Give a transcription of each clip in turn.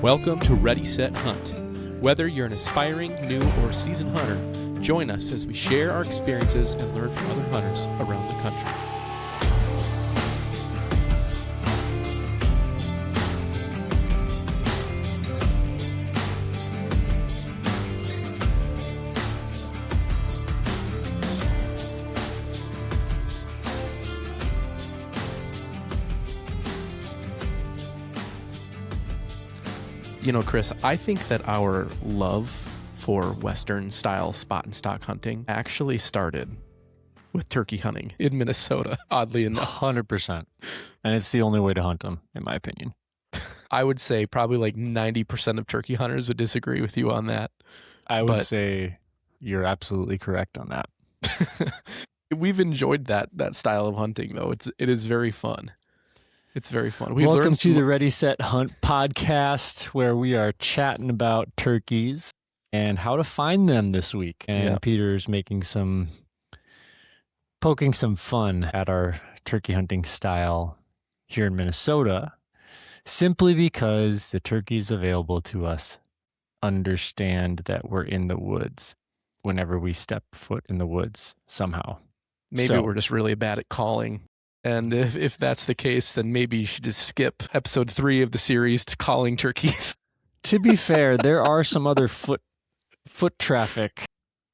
Welcome to Ready, Set, Hunt. Whether you're an aspiring, new, or seasoned hunter, join us as we share our experiences and learn from other hunters around the country. You know, Chris, I think that our love for Western style spot and stock hunting actually started with turkey hunting in Minnesota, oddly enough. 100%. And it's the only way to hunt them, in my opinion. I would say probably like 90% of turkey hunters would disagree with you on that. I would say you're absolutely correct on that. We've enjoyed that style of hunting, though. It is very fun. It's very fun. Welcome to the Ready, Set, Hunt podcast, where we are chatting about turkeys and how to find them this week. And Peter's poking some fun at our turkey hunting style here in Minnesota, simply because the turkeys available to us understand that we're in the woods whenever we step foot in the woods somehow. Maybe we're just really bad at calling. And if that's the case, then maybe you should just skip episode 3 of the series to calling turkeys. To be fair, there are some other foot traffic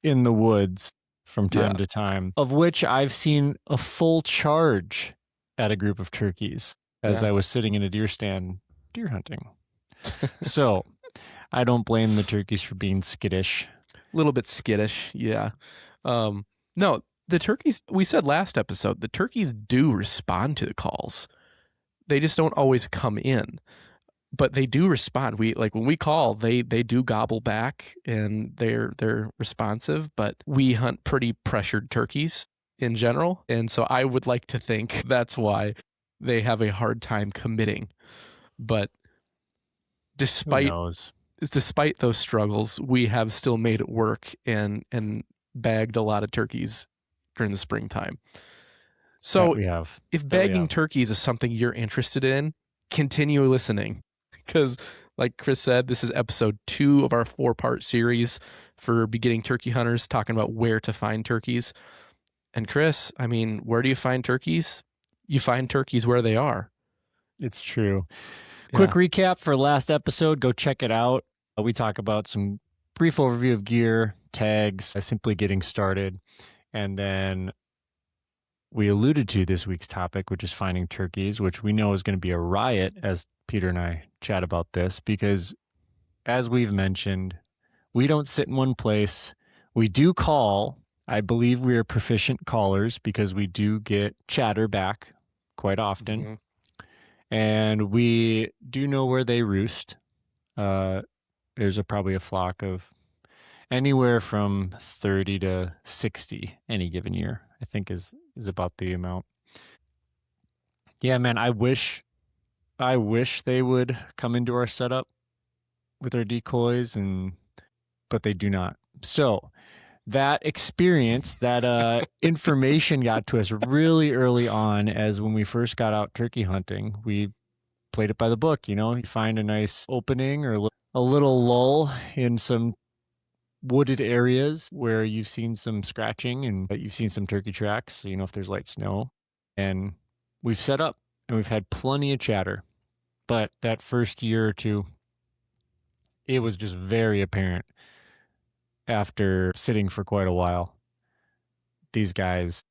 in the woods from time to time, of which I've seen a full charge at a group of turkeys as I was sitting in a deer stand deer hunting. So I don't blame the turkeys for being skittish. A little bit skittish, yeah. No, the turkeys, we said last episode, the turkeys do respond to the calls. They just don't always come in, but they do respond. When we call, they do gobble back and they're responsive, but we hunt pretty pressured turkeys in general. And so I would like to think that's why they have a hard time committing. But despite those struggles, we have still made it work and bagged a lot of turkeys during the springtime. So if bagging turkeys is something you're interested in, continue listening. Because like Chris said, this is episode 2 of our 4-part series for beginning turkey hunters, talking about where to find turkeys. And Chris, I mean, where do you find turkeys? You find turkeys where they are. It's true. Quick recap for last episode. Go check it out. We talk about some brief overview of gear, tags, simply getting started. And then we alluded to this week's topic, which is finding turkeys, which we know is going to be a riot as Peter and I chat about this, because as we've mentioned, we don't sit in one place. We do call. I believe we are proficient callers because we do get chatter back quite often. Mm-hmm. And we do know where they roost. There's probably a flock of anywhere from 30 to 60 any given year, I think is about the amount. Yeah, man, I wish they would come into our setup with our decoys, but they do not. So that experience, that information got to us really early on, as when we first got out turkey hunting, we played it by the book. You find a nice opening or a little lull in some wooded areas where you've seen some scratching and you've seen some turkey tracks, if there's light snow. And we've set up and we've had plenty of chatter. But that first year or two, it was just very apparent after sitting for quite a while, these guys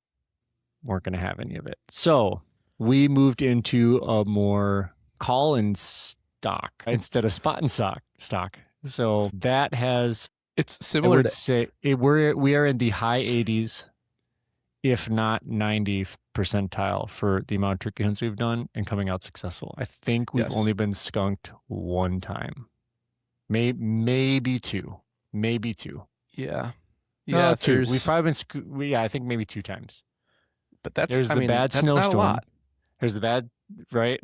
weren't going to have any of it. So we moved into a more call and stock instead of spot and stock. So that has... It's similar. I would say we are in the high 80s, if not 90th percentile for the amount of turkey hunts we've done and coming out successful. I think we've only been skunked one time, maybe two. Yeah, two. We've probably been. I think maybe 2 times. But bad snowstorm. Not a lot. There's the bad, right?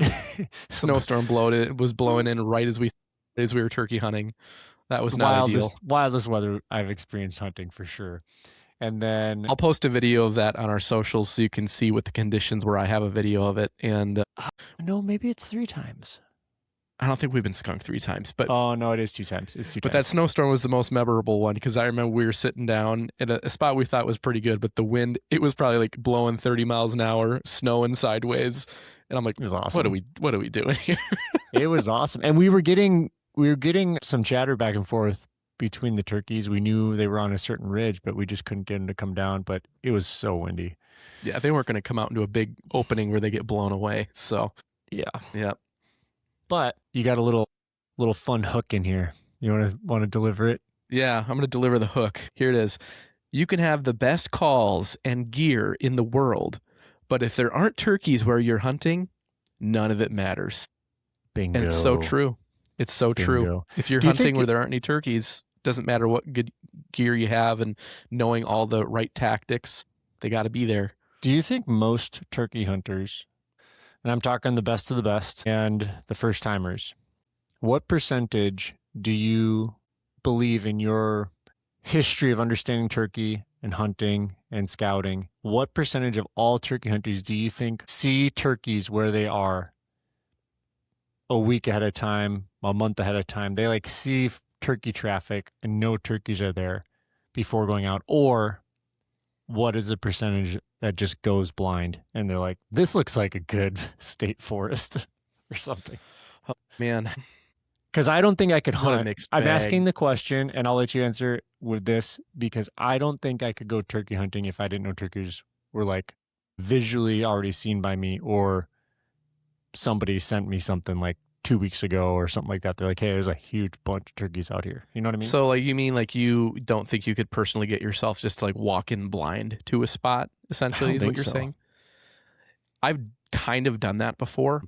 Snowstorm was blowing in right as we were turkey hunting. That was not ideal. Wildest weather I've experienced hunting for sure. And then I'll post a video of that on our socials so you can see what the conditions were. I have a video of it. And no, maybe it's 3 times. I don't think we've been skunked 3 times, but Oh no, it is 2 times. It's two but that times. snowstorm was the most memorable one because I remember we were sitting down at a spot we thought was pretty good, but the wind, it was probably like blowing 30 miles an hour, snowing sideways, and I'm like, It was what are awesome. we doing here? It was awesome, and we were getting some chatter back and forth between the turkeys. We knew they were on a certain ridge, but we just couldn't get them to come down. But it was so windy. Yeah, they weren't going to come out into a big opening where they get blown away. So Yeah, yeah, but you got a little fun hook in here. You want to deliver it? yeah, I'm going to deliver the hook. Here it is. You can have the best calls and gear in the world, but if there aren't turkeys where you're hunting, none of it matters. Bingo. And it's so true. It's so true. Bingo. If you're Do you hunting think where there aren't any turkeys, doesn't matter what good gear you have and knowing all the right tactics, they got to be there. Do you think most turkey hunters, and I'm talking the best of the best and the first timers, what percentage do you believe in your history of understanding turkey and hunting and scouting? What percentage of all turkey hunters do you think see turkeys where they are a week ahead of time, a month ahead of time? They like see turkey traffic and know turkeys are there before going out. Or what is the percentage that just goes blind and they're like, this looks like a good state forest or something? Oh, man, Because I don't think I could what a hunt. mixed I'm bag. asking the question, and I'll let you answer with this because I don't think I could go turkey hunting if I didn't know turkeys were like visually already seen by me, or somebody sent me something like 2 weeks ago or something like that. They're like, hey, there's a huge bunch of turkeys out here. You know what I mean? So, like, you mean like you don't think you could personally get yourself just to like walk in blind to a spot, I essentially, don't is what think you're so. saying? I've kind of done that before,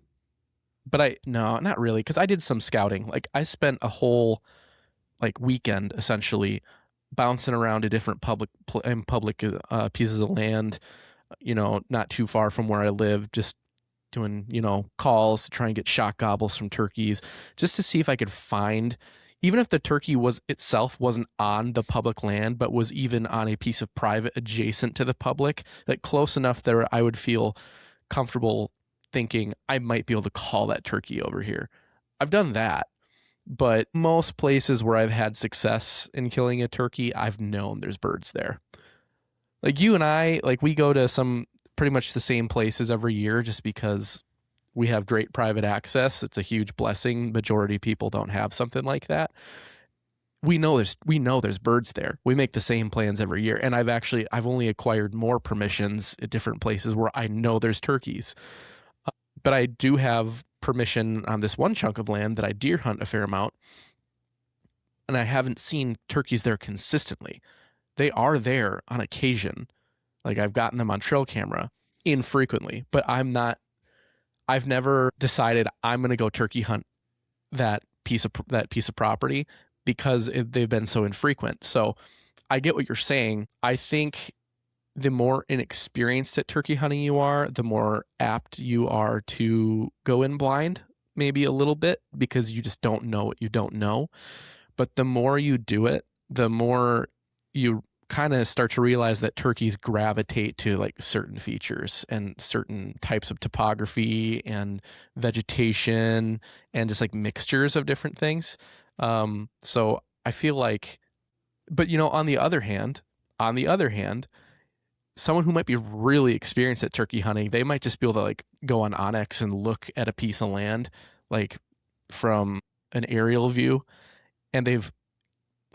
but no, not really, because I did some scouting. Like, I spent a whole like weekend essentially bouncing around to different public pieces of land, not too far from where I live, just doing, calls to try and get shot gobbles from turkeys, just to see if I could find, even if the turkey was itself wasn't on the public land, but was even on a piece of private adjacent to the public, like close enough that I would feel comfortable thinking I might be able to call that turkey over here. I've done that, but most places where I've had success in killing a turkey, I've known there's birds there. Like you and I, like we go to some pretty much the same places every year just because we have great private access. It's a huge blessing. Majority of people don't have something like that. We know there's birds there. We make the same plans every year. And I've only acquired more permissions at different places where I know there's turkeys. But I do have permission on this one chunk of land that I deer hunt a fair amount. And I haven't seen turkeys there consistently. They are there on occasion. Like I've gotten them on trail camera infrequently, but I've never decided I'm going to go turkey hunt that piece of property because they've been so infrequent. So I get what you're saying. I think the more inexperienced at turkey hunting you are, the more apt you are to go in blind, maybe a little bit, because you just don't know what you don't know. But the more you do it, the more you kind of start to realize that turkeys gravitate to like certain features and certain types of topography and vegetation and just like mixtures of different things. So I feel like, but on the other hand, someone who might be really experienced at turkey hunting, they might just be able to like go on Onyx and look at a piece of land like from an aerial view, and they've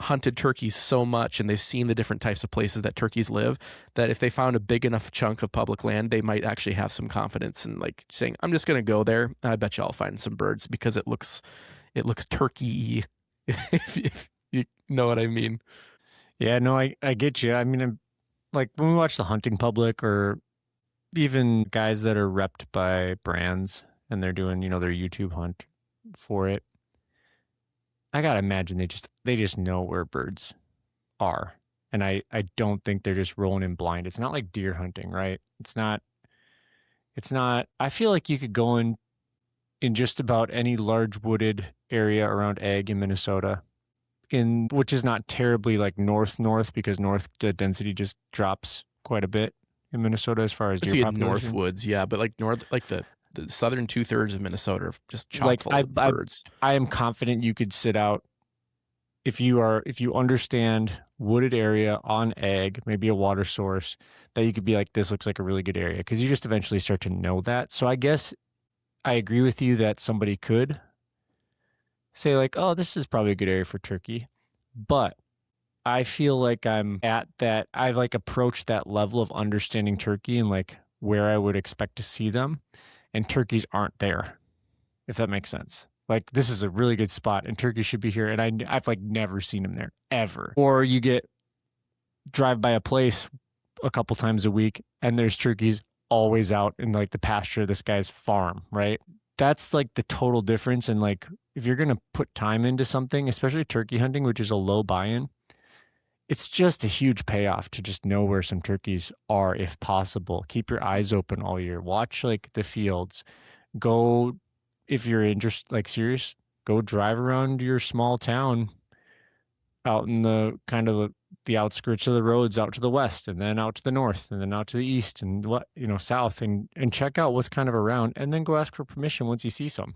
hunted turkeys so much and they've seen the different types of places that turkeys live that if they found a big enough chunk of public land, they might actually have some confidence in like saying, I'm just going to go there. I bet you I'll find some birds because it looks turkey-y, if you know what I mean. Yeah, no, I get you. I mean, like when we watch the hunting public or even guys that are repped by brands and they're doing, their YouTube hunt for it, I gotta imagine they just know where birds are. And I don't think they're just rolling in blind. It's not like deer hunting, right? It's not I feel like you could go in just about any large wooded area around Egg in Minnesota, in which is not terribly like north because north the density just drops quite a bit in Minnesota as far as It's deer like North population. Woods, yeah, but like north, like the The southern 2/3 of Minnesota are just chock Like full of birds. I am confident you could sit out if you understand wooded area on ag, maybe a water source, that you could be like, this looks like a really good area, because you just eventually start to know that. So I guess I agree with you that somebody could say like, oh, this is probably a good area for turkey. But I feel like I've like approached that level of understanding turkey and like where I would expect to see them, and turkeys aren't there, if that makes sense. Like, this is a really good spot and turkeys should be here. And I've like never seen them there ever. Or you drive by a place a couple times a week and there's turkeys always out in like the pasture of this guy's farm, right? That's like the total difference. And like, if you're going to put time into something, especially turkey hunting, which is a low buy-in, it's just a huge payoff to just know where some turkeys are if possible. Keep your eyes open all year. Watch like the fields. Go, if you're interested, like serious, go drive around your small town out in the kind of the outskirts of the roads out to the west, and then out to the north, and then out to the east, and south, and check out what's kind of around, and then go ask for permission once you see some.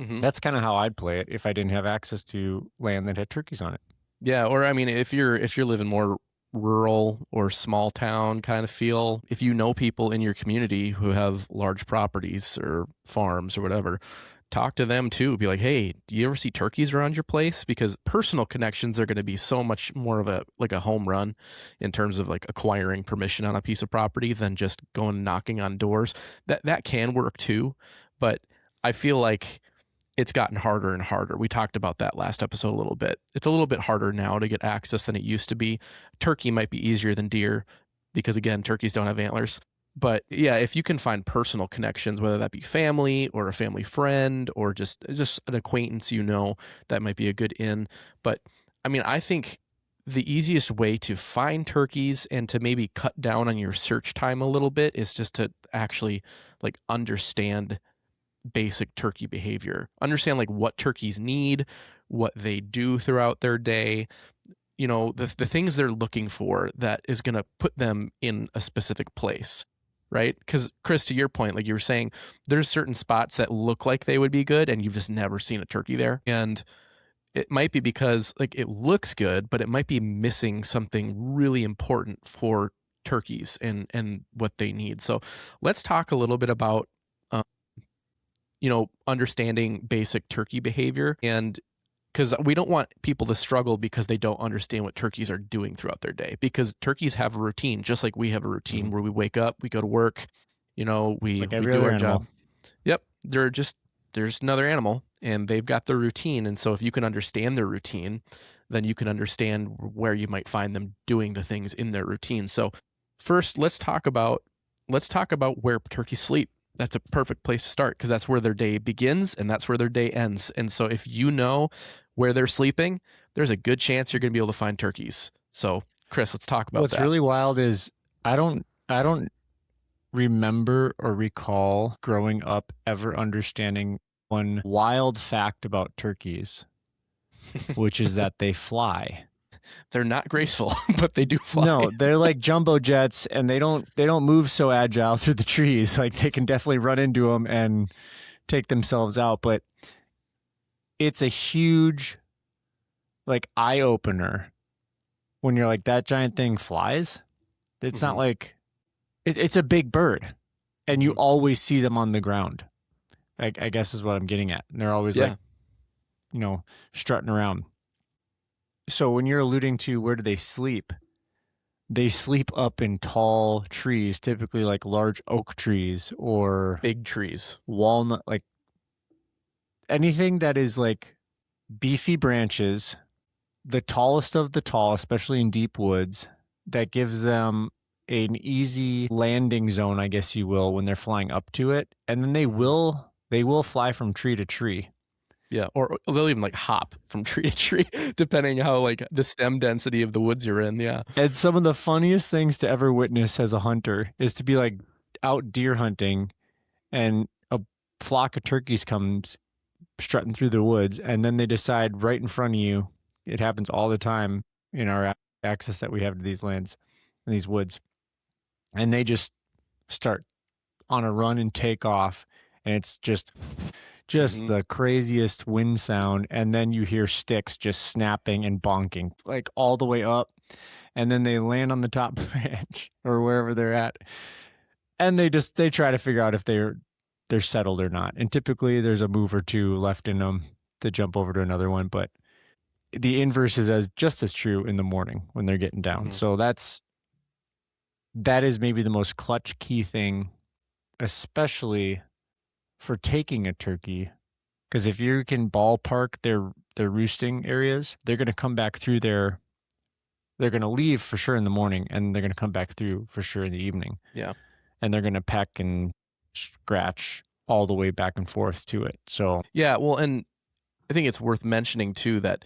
Mm-hmm. That's kind of how I'd play it if I didn't have access to land that had turkeys on it. Yeah, or I mean, if you're living more rural or small town kind of feel, if you know people in your community who have large properties or farms or whatever, talk to them too. Be like, hey, do you ever see turkeys around your place? Because personal connections are going to be so much more of a home run in terms of like acquiring permission on a piece of property than just going knocking on doors. That can work too, but I feel like it's gotten harder and harder. We talked about that last episode a little bit. It's a little bit harder now to get access than it used to be. Turkey might be easier than deer because, again, turkeys don't have antlers. But yeah, if you can find personal connections, whether that be family or a family friend or just an acquaintance, that might be a good in. But I mean, I think the easiest way to find turkeys and to maybe cut down on your search time a little bit is just to actually like understand basic turkey behavior. Understand like what turkeys need, what they do throughout their day, the things they're looking for that is going to put them in a specific place, right? Because Chris, to your point, like you were saying, there's certain spots that look like they would be good and you've just never seen a turkey there. And it might be because like it looks good, but it might be missing something really important for turkeys and what they need. So let's talk a little bit about understanding basic turkey behavior, and because we don't want people to struggle because they don't understand what turkeys are doing throughout their day, because turkeys have a routine just like we have a routine where we wake up, we go to work, we like every do other our animal. job. Yep. There's another animal and they've got their routine. And so if you can understand their routine, then you can understand where you might find them doing the things in their routine. So first, let's talk about where turkeys sleep. That's a perfect place to start because that's where their day begins and that's where their day ends. And so if you know where they're sleeping, there's a good chance you're going to be able to find turkeys. So Chris, let's talk about that. What's really wild is I don't remember or recall growing up ever understanding one wild fact about turkeys, which is that they fly. They're not graceful, but they do fly. No, they're like jumbo jets, and they don't move so agile through the trees. Like, they can definitely run into them and take themselves out. But it's a huge like eye opener when you're like, that giant thing flies. It's not like it's a big bird, and you always see them on the ground. I guess is what I'm getting at. And they're always like, strutting around. So when you're alluding to where do they sleep up in tall trees, typically like large oak trees or big trees, walnut, like anything that is like beefy branches, the tallest of the tall, especially in deep woods, that gives them an easy landing zone, I guess you will, when they're flying up to it. And then they will fly from tree to tree. Yeah, or they'll even like hop from tree to tree, depending how like the stem density of the woods you're in. Yeah. And some of the funniest things to ever witness as a hunter is to be like out deer hunting and a flock of turkeys comes strutting through the woods, and then they decide right in front of you. It happens all the time in our access that we have to these lands and these woods. And they just start on a run and take off. and it's just Mhm. the craziest wind sound, and then you hear sticks just snapping and bonking like all the way up, and then they land on the top branch or wherever they're at, and they try to figure out if they're settled or not. And typically there's a move or two left in them to jump over to another one, but the inverse is as just as true in the morning when they're getting down. Mhm. So that is maybe the most clutch key thing, especially for taking a turkey. Because if you can ballpark their roosting areas, they're going to come back through there. They're going to leave for sure in the morning, and they're going to come back through for sure in the evening. Yeah. And they're going to peck and scratch all the way back and forth to it. So Yeah, well, and I think it's worth mentioning too that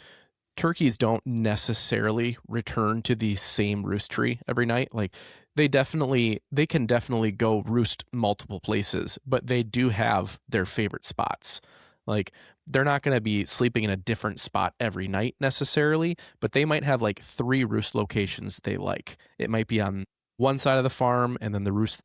turkeys don't necessarily return to the same roost tree every night. Like they can definitely go roost multiple places, but they do have their favorite spots. Like they're not going to be sleeping in a different spot every night necessarily, but they might have like three roost locations they like. It might be on one side of the farm and then the roost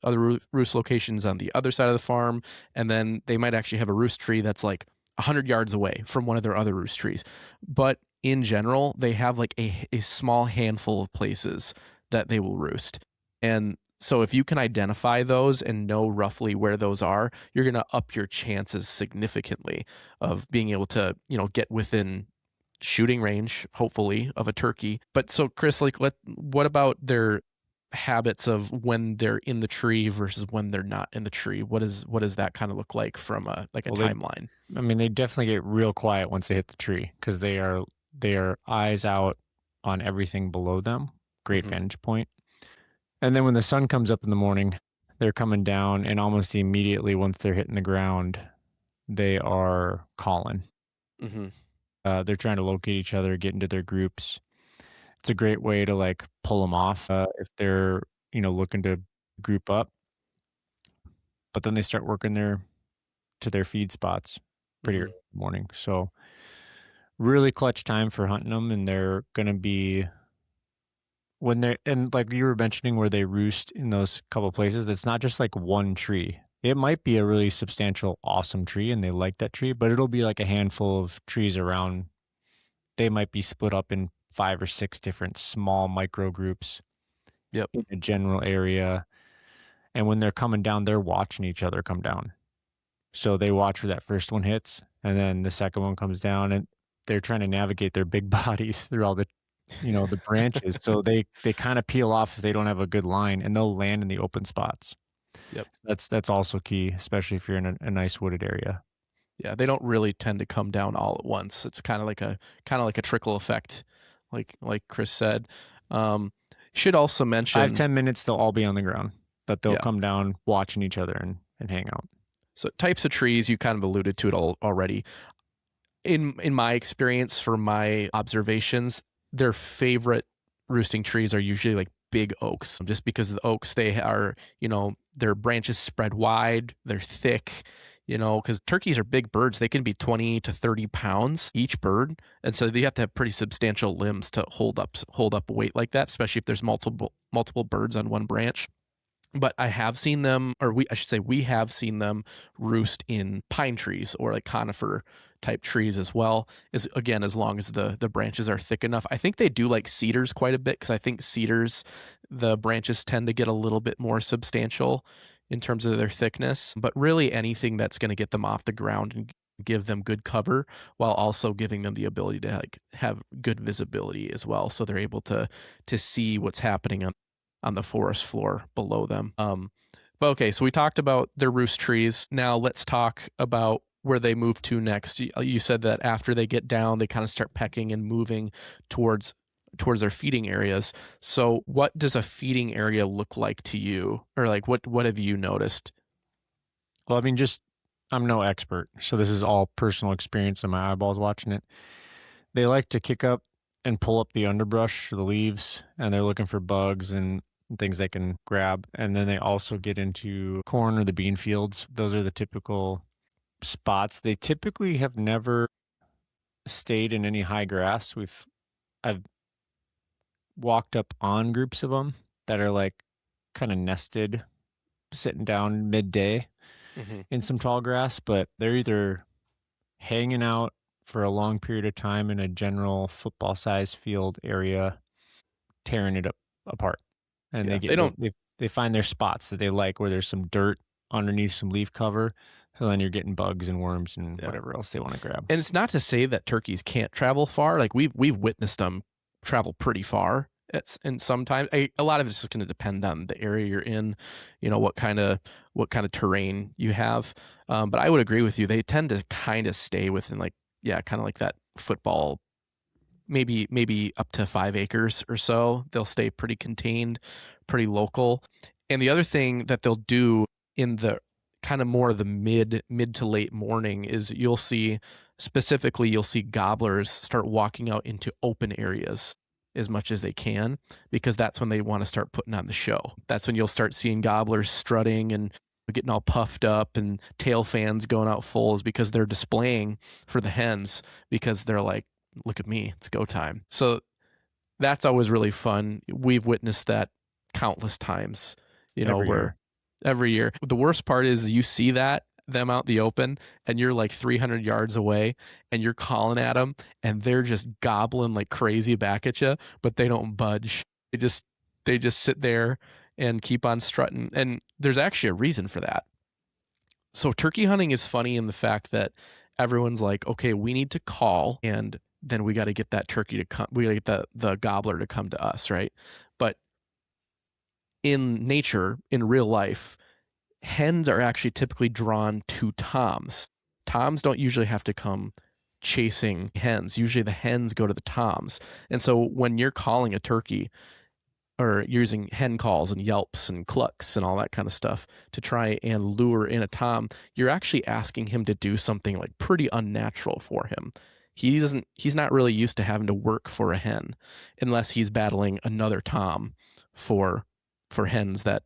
locations on the other side of the farm, and then they might actually have a roost tree that's like 100 yards away from one of their other roost trees. But in general, they have like a small handful of places that they will roost. And so if you can identify those and know roughly where those are, you're going to up your chances significantly of being able to, get within shooting range, hopefully, of a turkey. But so Chris, like what about their habits of when they're in the tree versus when they're not in the tree? What does that kind of look like from a well, timeline? they definitely get real quiet once they hit the tree because they are eyes out on everything below them. Great Hmm. vantage point. And then when the sun comes up in the morning, they're coming down, and almost immediately once they're hitting the ground, they are calling. Hmm. They're trying to locate each other, get into their groups. It's a great way to like pull them off if they're looking to group up. But then they start working their feed spots pretty early Hmm. in the morning. So really clutch time for hunting them, and they're gonna be when they're and like you were mentioning where they roost in those couple places. It's not just like one tree. It might be a really substantial, awesome tree, and they like that tree, but it'll be like a handful of trees around. They might be split up in 5 or 6 different small micro groups Yep. in a general area. And when they're coming down, they're watching each other come down. So they watch where that first one hits, and then the second one comes down, and they're trying to navigate their big bodies through all the branches. So they kind of peel off if they don't have a good line, and they'll land in the open spots. Yep. That's also key, especially if you're in a nice wooded area. Yeah, they don't really tend to come down all at once. It's kind of like a trickle effect, like Chris said. Um, should also Five mention, ten minutes, they'll all be on the ground, but they'll yeah. come down watching each other and hang out. So types of trees, you kind of alluded to it already. In my experience, for my observations, their favorite roosting trees are usually like big oaks, just because the oaks they are, their branches spread wide, they're thick, because turkeys are big birds. They can be 20 to 30 pounds each bird, and so they have to have pretty substantial limbs to hold up a weight like that, especially if there's multiple birds on one branch. But I have seen them, or I should say, we have seen them roost in pine trees or like conifer type trees as well. Is again, as long as the branches are thick enough. I think they do like cedars quite a bit because I think cedars, the branches tend to get a little bit more substantial in terms of their thickness. But really, anything that's going to get them off the ground and give them good cover while also giving them the ability to like have good visibility as well, so they're able to see what's happening on the forest floor below them. But okay, so we talked about their roost trees. Now let's talk about where they move to next. You said that after they get down, they kind of start pecking and moving towards their feeding areas. So what does a feeding area look like to you? Or like what have you noticed? Well, just I'm no expert, so this is all personal experience and my eyeballs watching it. They like to kick up and pull up the underbrush, the leaves, and they're looking for bugs and things they can grab. And then they also get into corn or the bean fields. Those are the typical spots. They typically have never stayed in any high grass. I've walked up on groups of them that are like kind of nested, sitting down midday. Mm-hmm. in some tall grass, but they're either hanging out for a long period of time in a general football sized field area, tearing it apart. And Yeah, they don't. they find their spots that they like where there's some dirt underneath some leaf cover. So then you're getting bugs and worms and Yeah, whatever else they want to grab. and it's not to say that turkeys can't travel far. Like we've witnessed them travel pretty far. And sometimes a lot of it's just going to depend on the area you're in, what kind of terrain you have. But I would agree with you. They tend to kind of stay within like yeah, kind of like that football, maybe up to 5 acres or so. They'll stay pretty contained, pretty local. And the other thing that they'll do in the kind of more the mid to late morning is you'll see gobblers start walking out into open areas as much as they can because that's when they want to start putting on the show. That's when you'll start seeing gobblers strutting and getting all puffed up and tail fans going out fulls because they're displaying for the hens because they're like, look at me, it's go time. So that's always really fun. We've witnessed that countless times, Every year. where every year. The worst part is you see them out in the open and you're like 300 yards away and you're calling at them and they're just gobbling like crazy back at you, but they don't budge. They just sit there and keep on strutting. And there's actually a reason for that. So turkey hunting is funny in the fact that everyone's like, okay, we need to call and then we got to get that turkey to come. We got to get the gobbler to come to us, right? But in nature, in real life, hens are actually typically drawn to toms. Toms don't usually have to come chasing hens. Usually the hens go to the toms. And so when you're calling a turkey, or using hen calls and yelps and clucks and all that kind of stuff to try and lure in a tom, you're actually asking him to do something like pretty unnatural for him. He's not really used to having to work for a hen unless he's battling another tom for hens that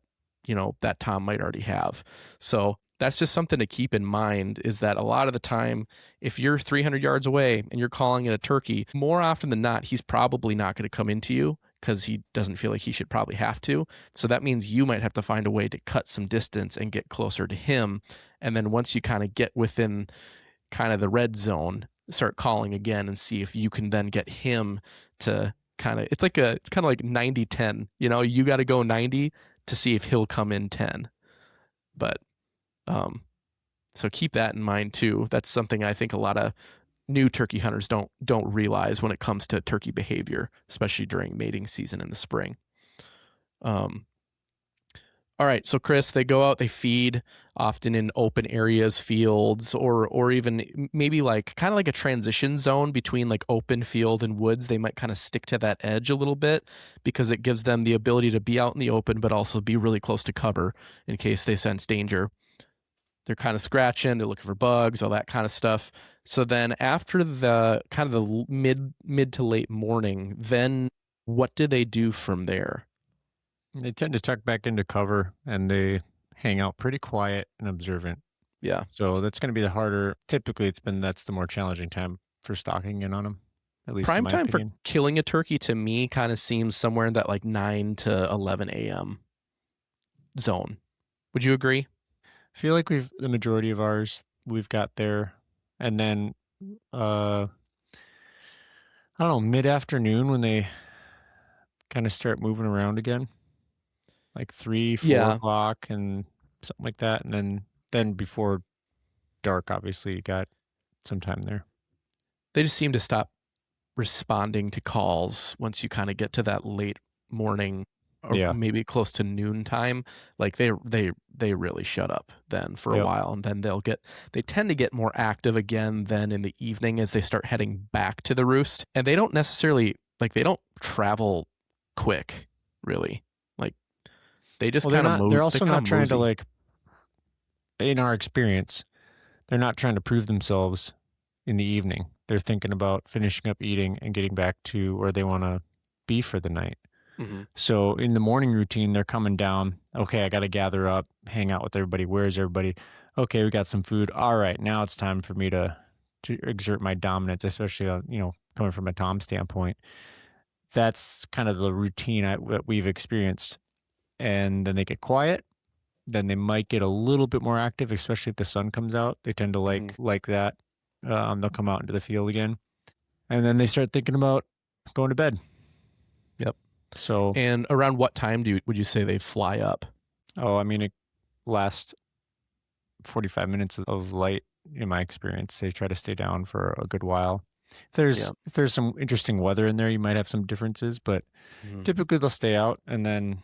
that tom might already have. So that's just something to keep in mind is that a lot of the time if you're 300 yards away and you're calling it a turkey, more often than not he's probably not going to come into you because he doesn't feel like he should probably have to. So that means you might have to find a way to cut some distance and get closer to him. And then once you kind of get within kind of the red zone, start calling again and see if you can then get him to it's kind of like 90-10. You got to go 90 to see if he'll come in 10. But so keep that in mind too. That's something I think a lot of new turkey hunters don't realize when it comes to turkey behavior, especially during mating season in the spring. All right, so Chris, they go out, they feed often in open areas, fields, or even maybe like kind of like a transition zone between like open field and woods. They might kind of stick to that edge a little bit because it gives them the ability to be out in the open, but also be really close to cover in case they sense danger. They're kind of scratching, they're looking for bugs, all that kind of stuff. So then after the kind of the mid to late morning, then what do they do from there? They tend to tuck back into cover and they hang out pretty quiet and observant. Yeah. So that's going to be the harder. Typically, that's the more challenging time for stalking in on them, at least in Prime my time for opinion. killing a turkey to me kind of seems somewhere in that like 9 to 11 a.m. zone. Would you agree? I feel like the majority of ours we've got there, and then I don't know, mid afternoon when they kind of start moving around again, like 3, 4 Yeah. o'clock and something like that, and then before dark, obviously you got some time there. They just seem to stop responding to calls once you kind of get to that late morning or Yeah. maybe close to noon time. Like they really shut up then for a Yep. while, and then they tend to get more active again then in the evening as they start heading back to the roost. And they don't necessarily they don't travel quick, really. Like they just Well, they're they also kind not of trying to mosey. in our experience, they're not trying to prove themselves in the evening. They're thinking about finishing up eating and getting back to where they want to be for the night. Mm-hmm. So in the morning routine, they're coming down. Okay, I got to gather up, hang out with everybody. Where's everybody? Okay, we got some food. All right, now it's time for me to exert my dominance, especially coming from a Tom standpoint. That's kind of the routine that we've experienced. And then they get quiet, then they might get a little bit more active, especially if the sun comes out. They tend to like that. They'll come out into the field again, and then they start thinking about going to bed. Yep. So, and around what time would you say they fly up? I mean, it lasts 45 minutes of light in my experience. They try to stay down for a good while. If there's some interesting weather in there, you might have some differences, but typically they'll stay out and then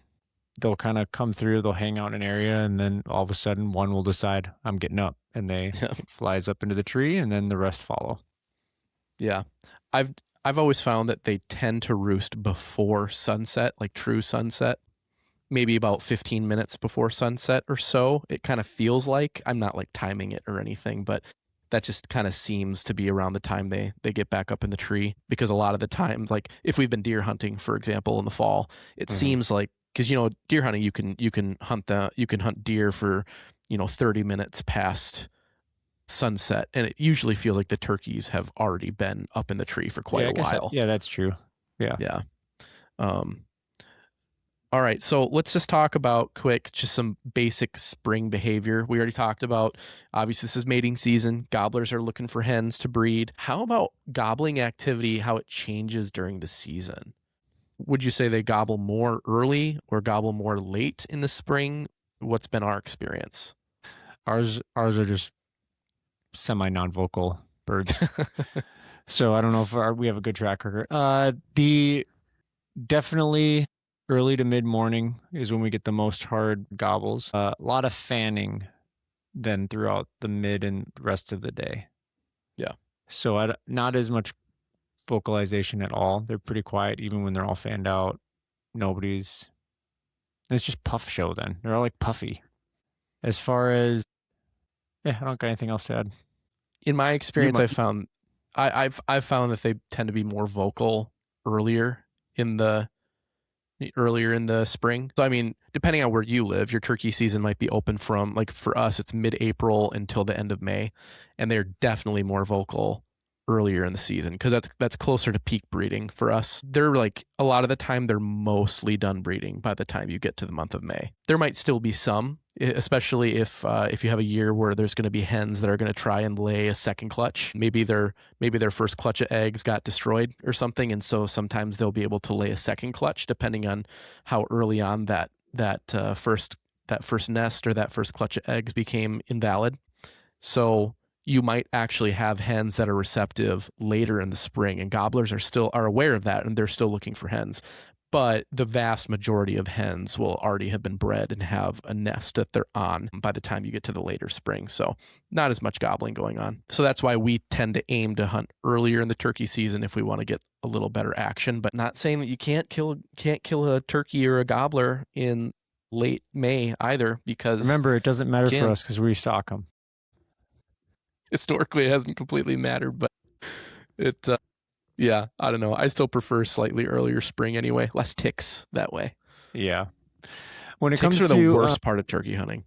they'll kind of come through, they'll hang out in an area, and then all of a sudden one will decide I'm getting up, and it flies up into the tree, and then the rest follow. Yeah. I've always found that they tend to roost before sunset, like true sunset. Maybe about 15 minutes before sunset or so. It kind of feels like, I'm not like timing it or anything, but that just kind of seems to be around the time they get back up in the tree. Because a lot of the time, like if we've been deer hunting, for example, in the fall, it seems like, because deer hunting, you can hunt deer for 30 minutes past sunset, and it usually feels like the turkeys have already been up in the tree for quite a while. That's true. Yeah. All right, so let's just talk about just some basic spring behavior. We already talked about, obviously this is mating season. Gobblers are looking for hens to breed. How about gobbling activity, how it changes during the season? Would you say they gobble more early or gobble more late in the spring? What's been our experience? Ours are just semi non-vocal birds. So I don't know if we have a good track record. Definitely early to mid morning is when we get the most hard gobbles. A lot of fanning then throughout the mid and rest of the day. Yeah. So not as much vocalization at all. They're pretty quiet even when they're all fanned out. It's just puff show then. They're all like puffy. As far as I don't got anything else to add. In my experience, I've found that they tend to be more vocal earlier in the spring. So I mean, depending on where you live, your turkey season might be open from, like for us, it's mid-April until the end of May, and they're definitely more vocal earlier in the season because that's closer to peak breeding for us. They're like, a lot of the time they're mostly done breeding by the time you get to the month of May. There might still be some, especially if you have a year where there's going to be hens that are going to try and lay a second clutch. Maybe their first clutch of eggs got destroyed or something, and so sometimes they'll be able to lay a second clutch depending on how early on that first nest or that first clutch of eggs became invalid. So you might actually have hens that are receptive later in the spring, and gobblers are aware of that, and they're still looking for hens. But the vast majority of hens will already have been bred and have a nest that they're on by the time you get to the later spring. So not as much gobbling going on. So that's why we tend to aim to hunt earlier in the turkey season if we want to get a little better action. But not saying that you can't kill a turkey or a gobbler in late May either, because remember, it doesn't matter for us because we stock them. Historically, it hasn't completely mattered, but I don't know. I still prefer slightly earlier spring anyway. Less ticks that way. Yeah. When it ticks comes are to the worst part of turkey hunting.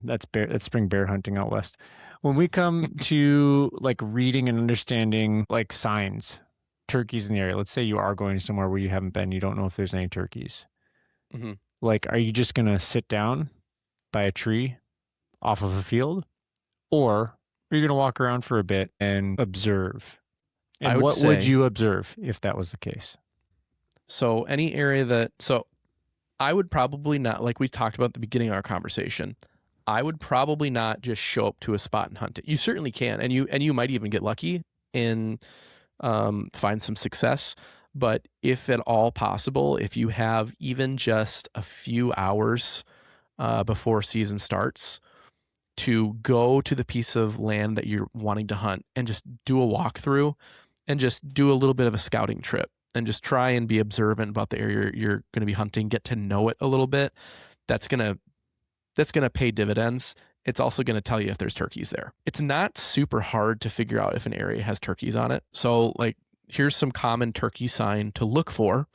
That's spring bear hunting out west. When we come to like reading and understanding like signs, turkeys in the area. Let's say you are going somewhere where you haven't been. You don't know if there's any turkeys. Mm-hmm. Like, are you just gonna sit down by a tree off of a field? Or are you going to walk around for a bit and observe? And what would you observe if that was the case? So any area I would probably not, like we talked about at the beginning of our conversation, I would probably not just show up to a spot and hunt it. You certainly can, and you might even get lucky and find some success. But if at all possible, if you have even just a few hours before season starts, to go to the piece of land that you're wanting to hunt and just do a walkthrough and just do a little bit of a scouting trip and just try and be observant about the area you're going to be hunting, get to know it a little bit. That's going to pay dividends. It's also going to tell you if there's turkeys there. It's not super hard to figure out if an area has turkeys on it. So like, here's some common turkey sign to look for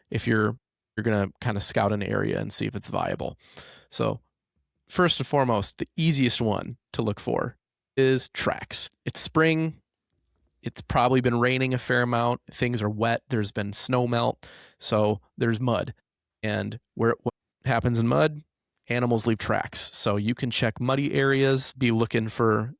if you're going to kind of scout an area and see if it's viable. So first and foremost, the easiest one to look for is tracks. It's spring. It's probably been raining a fair amount. Things are wet. There's been snow melt. So there's mud. And what happens in mud? animals leave tracks. So you can check muddy areas, be looking for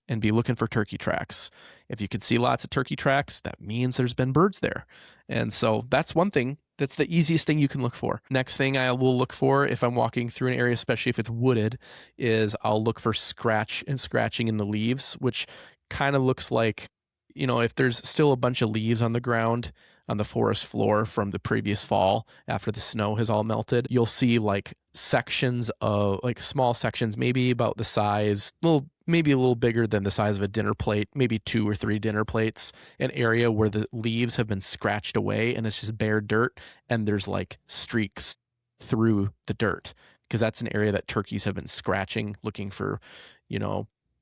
turkey tracks. If you can see lots of turkey tracks, that means there's been birds there. And so that's one thing. That's the easiest thing you can look for. Next thing I will look for if I'm walking through an area, especially if it's wooded, is I'll look for scratching in the leaves, which kind of looks like, if there's still a bunch of leaves on the ground on the forest floor from the previous fall after the snow has all melted, you'll see like sections of like small sections, maybe about the size, maybe a little bigger than the size of a dinner plate, maybe 2 or 3 dinner plates, an area where the leaves have been scratched away and it's just bare dirt and there's like streaks through the dirt because that's an area that turkeys have been scratching looking for,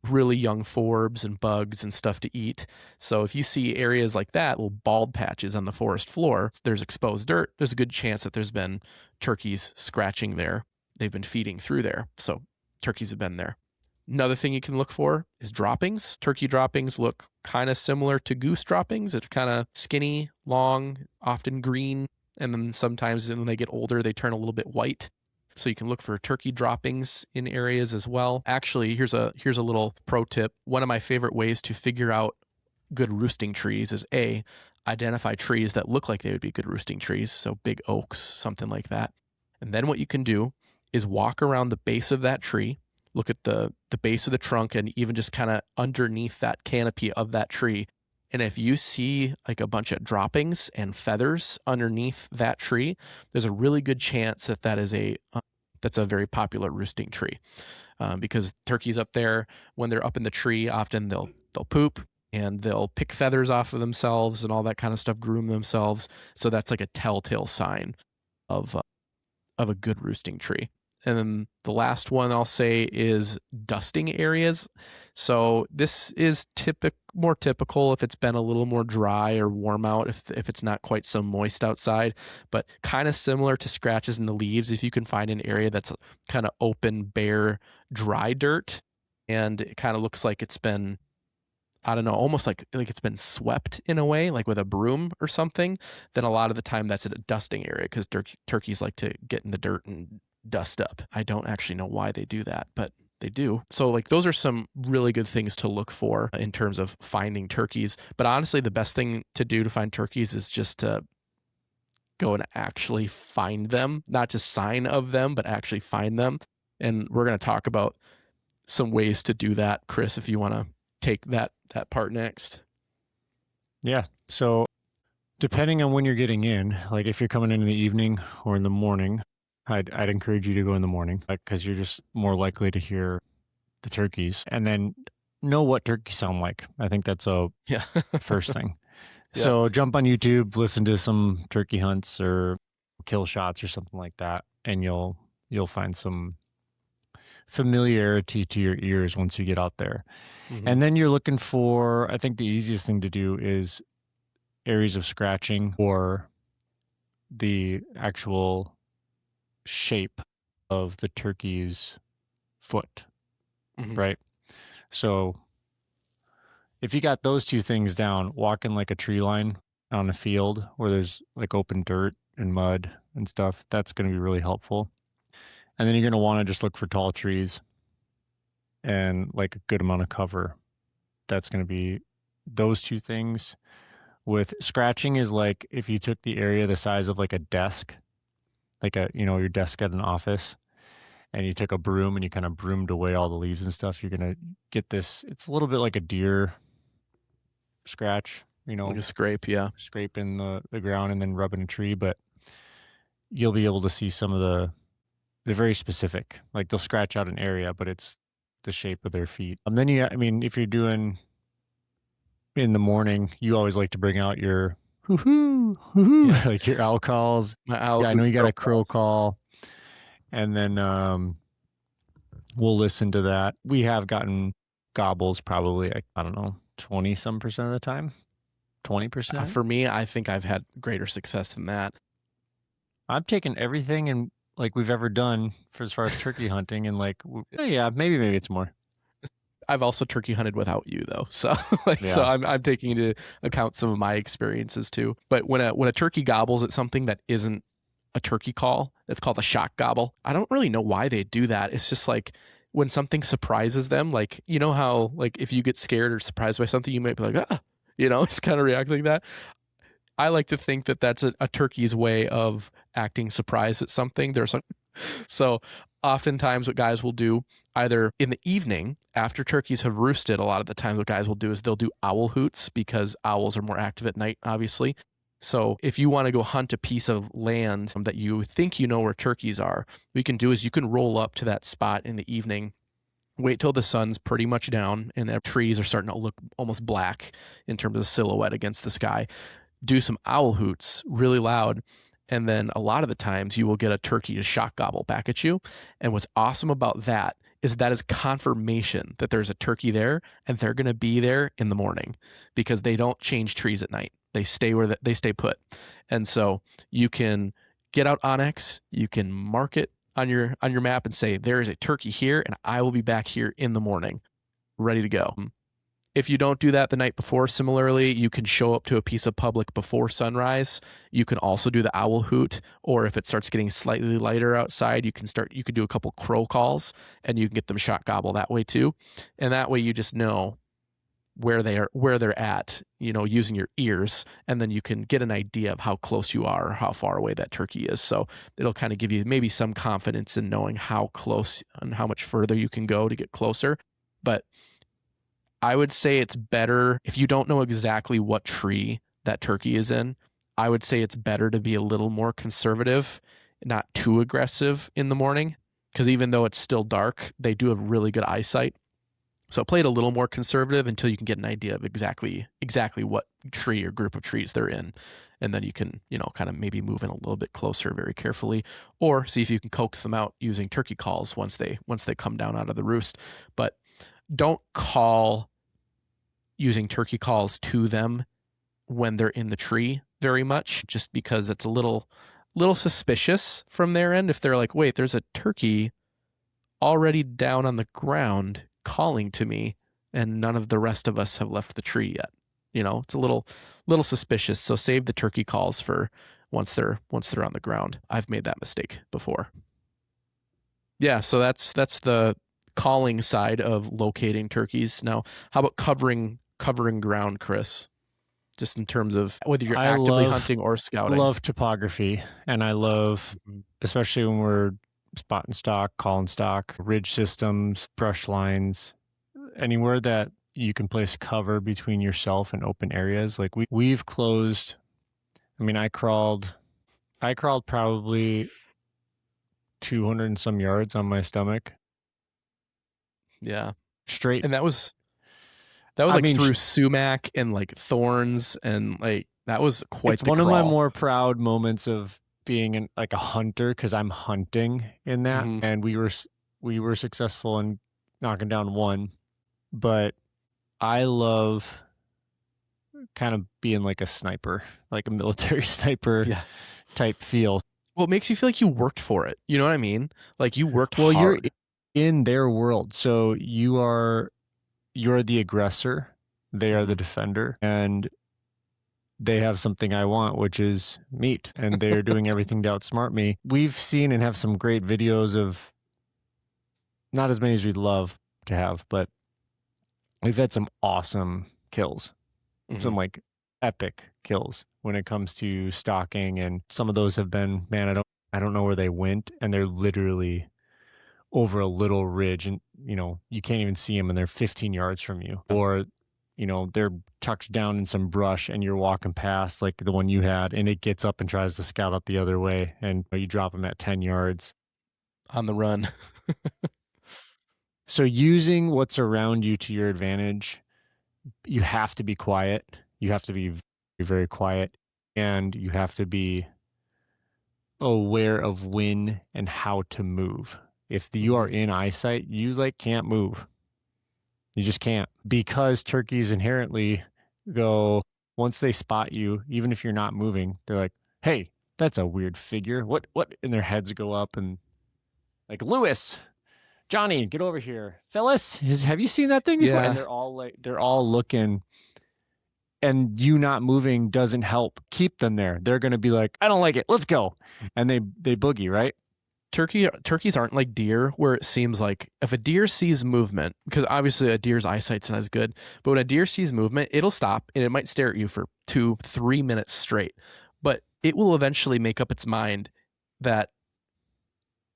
really young forbs and bugs and stuff to eat. So if you see areas like that, little bald patches on the forest floor, there's exposed dirt, there's a good chance that there's been turkeys scratching there. They've been feeding through there. So turkeys have been there. Another thing you can look for is droppings. Turkey droppings look kind of similar to goose droppings. It's kind of skinny, long, often green, and then sometimes when they get older, they turn a little bit white. So you can look for turkey droppings in areas as well. Actually, here's a little pro tip. One of my favorite ways to figure out good roosting trees is identify trees that look like they would be good roosting trees, so big oaks, something like that. And then what you can do is walk around the base of that tree, look at the base of the trunk, and even just kind of underneath that canopy of that tree. And if you see like a bunch of droppings and feathers underneath that tree, there's a really good chance that that's a very popular roosting tree, because turkeys up there, when they're up in the tree, often they'll poop and they'll pick feathers off of themselves and all that kind of stuff, groom themselves. So that's like a telltale sign of a good roosting tree. And then the last one I'll say is dusting areas. So this is more typical if it's been a little more dry or warm out, if it's not quite so moist outside, but kind of similar to scratches in the leaves. If you can find an area that's kind of open, bare, dry dirt, and it kind of looks like it's been, I don't know, almost like it's been swept in a way, like with a broom or something, then a lot of the time that's a dusting area because turkeys like to get in the dirt and dust up. I don't actually know why they do that, but they do. So like those are some really good things to look for in terms of finding turkeys. But honestly, the best thing to do to find turkeys is just to go and actually find them, not just sign of them, but actually find them. And we're going to talk about some ways to do that. Chris, if you want to take that part next. Yeah. So depending on when you're getting in, like if you're coming in the evening or in the morning, I'd encourage you to go in the morning, because you're just more likely to hear the turkeys and then know what turkeys sound like. I think that's a first thing. Yeah. So jump on YouTube, listen to some turkey hunts or kill shots or something like that, and you'll find some familiarity to your ears once you get out there. Mm-hmm. And then you're looking for, I think the easiest thing to do is areas of scratching or the actual shape of the turkey's foot, mm-hmm. right? So if you got those two things down, walking like a tree line on a field where there's like open dirt and mud and stuff, that's going to be really helpful. And then you're going to want to just look for tall trees and like a good amount of cover. That's going to be those two things. With scratching is like if you took the area the size of like a desk, like your desk at an office, and you took a broom and you kind of broomed away all the leaves and stuff, you're going to get this. It's a little bit like a deer scratch, like a scrape, yeah. Scraping the ground and then rubbing a tree, but you'll be able to see some of they're very specific. Like they'll scratch out an area, but it's the shape of their feet. And then if you're doing in the morning, you always like to bring out your hoo-hoo, hoo-hoo, yeah. Like your owl calls. My owl. Yeah, I know you got a crow call. And then we'll listen to that. We have gotten gobbles probably, I don't know, 20% of the time. 20%? For me, I think I've had greater success than that. I've taken everything and like we've ever done for as far as turkey hunting, and like, yeah, maybe it's more. I've also turkey hunted without you though, so so I'm taking into account some of my experiences too. But when a turkey gobbles at something that isn't a turkey call. It's called a shock gobble. I don't really know why they do that. It's just like when something surprises them, like, you know how, like, if you get scared or surprised by something, you might be like, ah, it's kind of react like that. I like to think that that's a turkey's way of acting surprised at something. There's like, so oftentimes what guys will do either in the evening after turkeys have roosted, a lot of the times what guys will do is they'll do owl hoots because owls are more active at night, obviously. So if you want to go hunt a piece of land that you think you know where turkeys are, what you can do is you can roll up to that spot in the evening, wait till the sun's pretty much down and the trees are starting to look almost black in terms of silhouette against the sky, do some owl hoots really loud, and then a lot of the times you will get a turkey to shock gobble back at you. And what's awesome about that is confirmation that there's a turkey there and they're going to be there in the morning because they don't change trees at night. They stay where they stay put. And so you can get out Onyx, you can mark it on your map and say there is a turkey here and I will be back here in the morning ready to go. If you don't do that the night before, similarly, you can show up to a piece of public before sunrise. You can also do the owl hoot, or if it starts getting slightly lighter outside, you can do a couple crow calls and you can get them shot gobble that way too. And that way you just know where they're at, using your ears, and then you can get an idea of how close you are or how far away that turkey is. So it'll kind of give you maybe some confidence in knowing how close and how much further you can go to get closer. But I would say it's better if you don't know exactly what tree that turkey is in. I would say it's better to be a little more conservative, not too aggressive in the morning, because even though it's still dark, they do have really good eyesight. So play it a little more conservative until you can get an idea of exactly what tree or group of trees they're in. And then you can, kind of maybe move in a little bit closer very carefully, or see if you can coax them out using turkey calls once they come down out of the roost. But don't call using turkey calls to them when they're in the tree very much, just because it's a little suspicious from their end. If they're like, wait, there's a turkey already down on the ground calling to me and none of the rest of us have left the tree yet. It's a little suspicious. So save the turkey calls for once they're on the ground. I've made that mistake before. Yeah, so that's the calling side of locating turkeys. Now, how about covering ground, Chris? Just in terms of whether you're actively hunting or scouting. I love topography, and I love, especially when we're spot and stock, call and stock, ridge systems, brush lines, anywhere that you can place cover between yourself and open areas. Like we've closed. I mean, I crawled probably 200 and some yards on my stomach. Yeah, straight, and that was through sumac and like thorns, and like that was quite. It's one of my more proud moments of being like a hunter, because I'm hunting in that, and we were successful in knocking down one. But I love kind of being like a sniper, like a military sniper type feel. Well, it makes you feel like you worked for it. You know what I mean? Like you worked hard. You're in their world, so you're the aggressor, they are the defender, and they have something I want, which is meat, and they're doing everything to outsmart me. We've seen and have some great videos of, not as many as we'd love to have, but we've had some awesome kills, some like epic kills when it comes to stalking, and some of those have been, man, I don't know where they went, and they're literally over a little ridge, and you can't even see them, and they're 15 yards from you, or they're tucked down in some brush and you're walking past, like the one you had, and it gets up and tries to scout out the other way, and you drop them at 10 yards on the run. So using what's around you to your advantage, you have to be quiet. You have to be very, very quiet, and you have to be aware of when and how to move. If you are in eyesight, you can't move. You just can't, because turkeys inherently go, once they spot you, even if you're not moving, they're like, hey, that's a weird figure. What? And their heads go up and like, Lewis, Johnny, get over here. Phyllis, have you seen that thing before? Yeah. And they're all looking. and you not moving doesn't help keep them there. They're going to be like, I don't like it. Let's go. And they boogie, right? Turkeys aren't like deer, where it seems like if a deer sees movement, because obviously a deer's eyesight's not as good, but when a deer sees movement, it'll stop and it might stare at you for 2-3 minutes straight, but it will eventually make up its mind that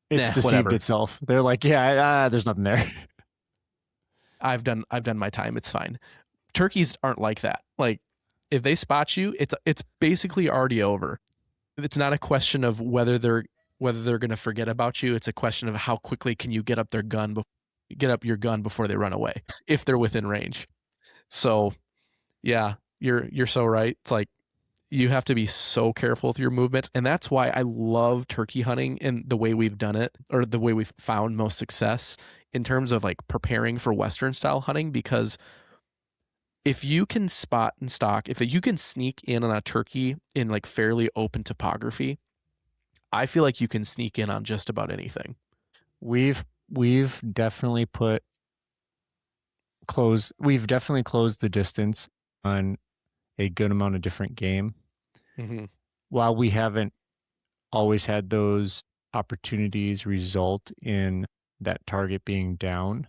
It's deceived whatever. itself. They're like, yeah, there's nothing there. I've done my time. It's fine. Turkeys aren't like that. Like if they spot you, it's basically already over. It's not a question of whether they're going to forget about you. It's a question of how quickly can you get up your gun before they run away if they're within range. So, yeah, you're so right. It's like you have to be so careful with your movements, and that's why I love turkey hunting and the way we've done it, or the way we've found most success in terms of like preparing for Western style hunting, because if you can spot and stalk, if you can sneak in on a turkey in like fairly open topography, I feel like you can sneak in on just about anything. We've definitely closed the distance on a good amount of different game. Mm-hmm. While we haven't always had those opportunities result in that target being down,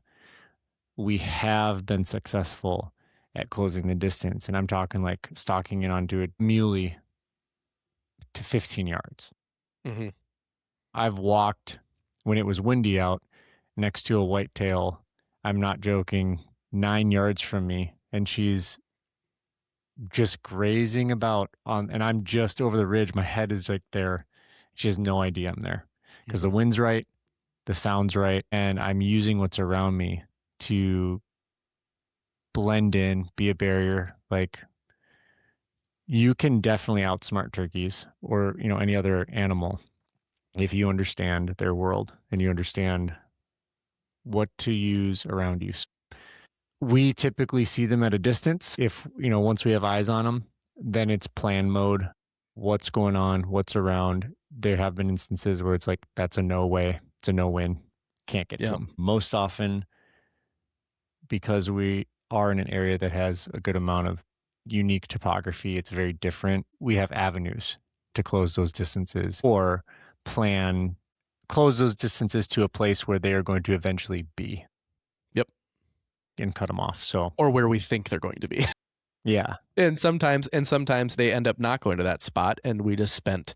we have been successful at closing the distance. And I'm talking like stalking it onto a muley to 15 yards. Mm-hmm. I've walked when it was windy out next to a whitetail. I'm not joking, 9 yards from me, and she's just grazing about on, and I'm just over the ridge. My head is like there. She has no idea I'm there because the wind's right, the sound's right, and I'm using what's around me to blend in, be a barrier. Like you can definitely outsmart turkeys or any other animal if you understand their world and you understand what to use around you. We typically see them at a distance. If, once we have eyes on them, then it's plan mode. What's going on? What's around? There have been instances where it's like, that's a no way. It's a no win. Can't get to them. Most often, because we are in an area that has a good amount of unique topography, it's very different. We have avenues to close those distances or close those distances to a place where they are going to eventually be. Yep. And cut them off. So, or where we think they're going to be. Yeah. And sometimes they end up not going to that spot, and we just spent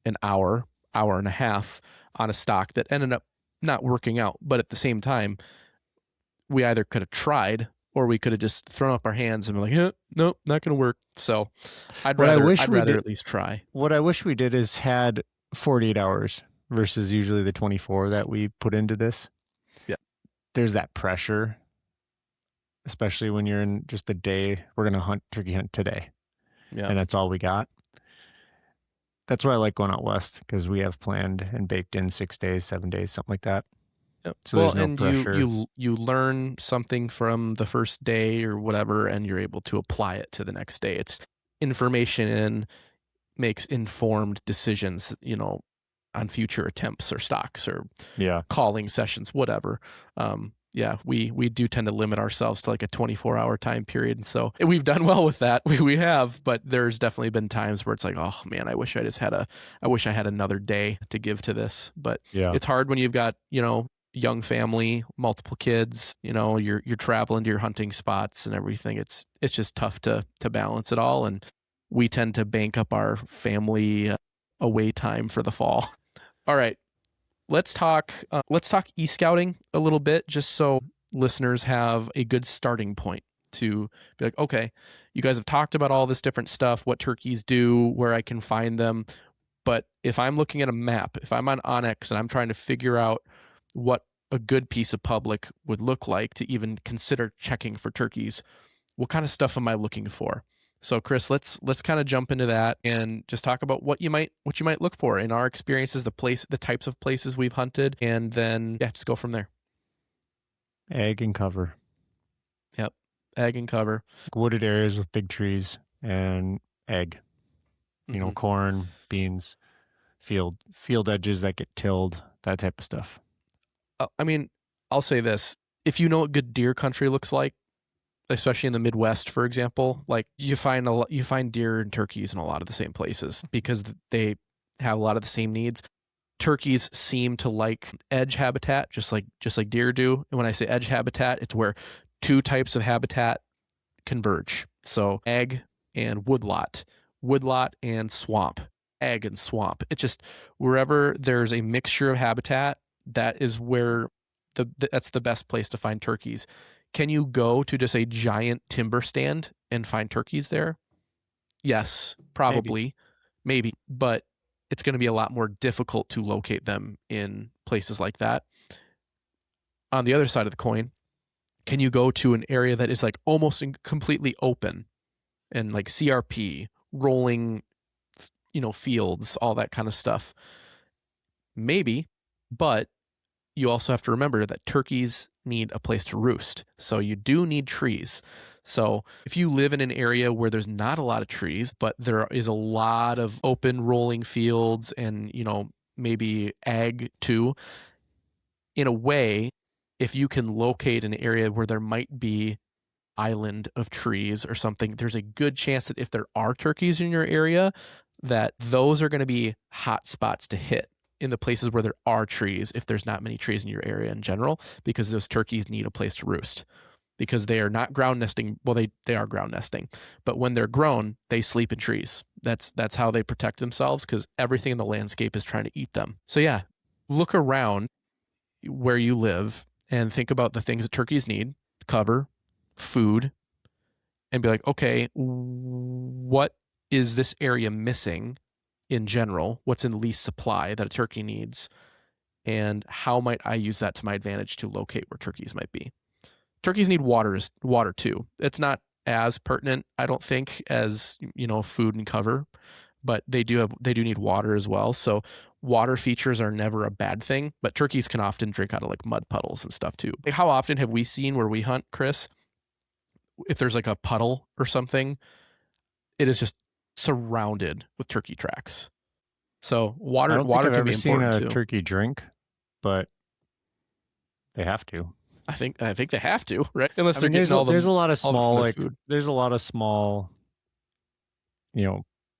an hour and a half on a stock that ended up not working out. But at the same time, we either could have tried or we could have just thrown up our hands and been like, nope, not going to work. So I'd rather at least try. What I wish we did is had 48 hours versus usually the 24 that we put into this. Yeah. There's that pressure, especially when you're in just a day. We're going to turkey hunt today. Yeah. And that's all we got. That's why I like going out west, because we have planned and baked in 6 days, 7 days, something like that. Yep. So there's no pressure. You learn something from the first day or whatever, and you're able to apply it to the next day. It's information and makes informed decisions, on future attempts or stocks or calling sessions, whatever. We do tend to limit ourselves to like a 24-hour time period. And so we've done well with that. We have, but there's definitely been times where it's like, oh man, I wish I had another day to give to this. But it's hard when you've got, young family, multiple kids, you're traveling to your hunting spots and everything. It's just tough to balance it all. And we tend to bank up our family away time for the fall. All right. Let's talk e-scouting a little bit, just so listeners have a good starting point to be like, okay, you guys have talked about all this different stuff, what turkeys do, where I can find them. But if I'm looking at a map, if I'm on Onyx and I'm trying to figure out what a good piece of public would look like to even consider checking for turkeys, what kind of stuff am I looking for? So Chris, let's kind of jump into that and just talk about what you might look for in our experiences, the types of places we've hunted, and then just go from there. Egg and cover. Yep. Egg and cover. Wooded areas with big trees and egg. Corn, beans, field edges that get tilled, that type of stuff. I mean, I'll say this. If you know what good deer country looks like, especially in the Midwest, for example. Like you find deer and turkeys in a lot of the same places because they have a lot of the same needs. Turkeys seem to like edge habitat, just like deer do. And when I say edge habitat, it's where two types of habitat converge. So ag and woodlot and swamp, ag and swamp. It's just wherever there's a mixture of habitat, that is where that's the best place to find turkeys. Can you go to just a giant timber stand and find turkeys there? Yes, Maybe. probably, maybe, but it's going to be a lot more difficult to locate them in places like that. On the other side of the coin, can you go to an area that is like almost completely open and like CRP, rolling, fields, all that kind of stuff? Maybe, but you also have to remember that turkeys need a place to roost. So you do need trees. So if you live in an area where there's not a lot of trees, but there is a lot of open rolling fields and, maybe ag too, in a way, if you can locate an area where there might be island of trees or something, there's a good chance that if there are turkeys in your area, that those are going to be hot spots to hit in the places where there are trees if there's not many trees in your area in general, because those turkeys need a place to roost because they are not ground nesting. Well, they are ground nesting, but when they're grown, they sleep in trees. That's how they protect themselves because everything in the landscape is trying to eat them. So yeah, look around where you live and think about the things that turkeys need: cover, food, and be like, okay, what is this area missing in general? What's in least supply that a turkey needs? And how might I use that to my advantage to locate where turkeys might be? Turkeys need water too. It's not as pertinent, I don't think, as food and cover, but they do need water as well. So water features are never a bad thing, but turkeys can often drink out of like mud puddles and stuff too. Like, how often have we seen where we hunt, Chris, if there's like a puddle or something, it is just surrounded with turkey tracks. So I water don't think water I've can be ever seen important a too. turkey drink, but they have to. I think they have to, right? Unless I they're mean, getting there's a lot of all of it from small their food. there's a lot of small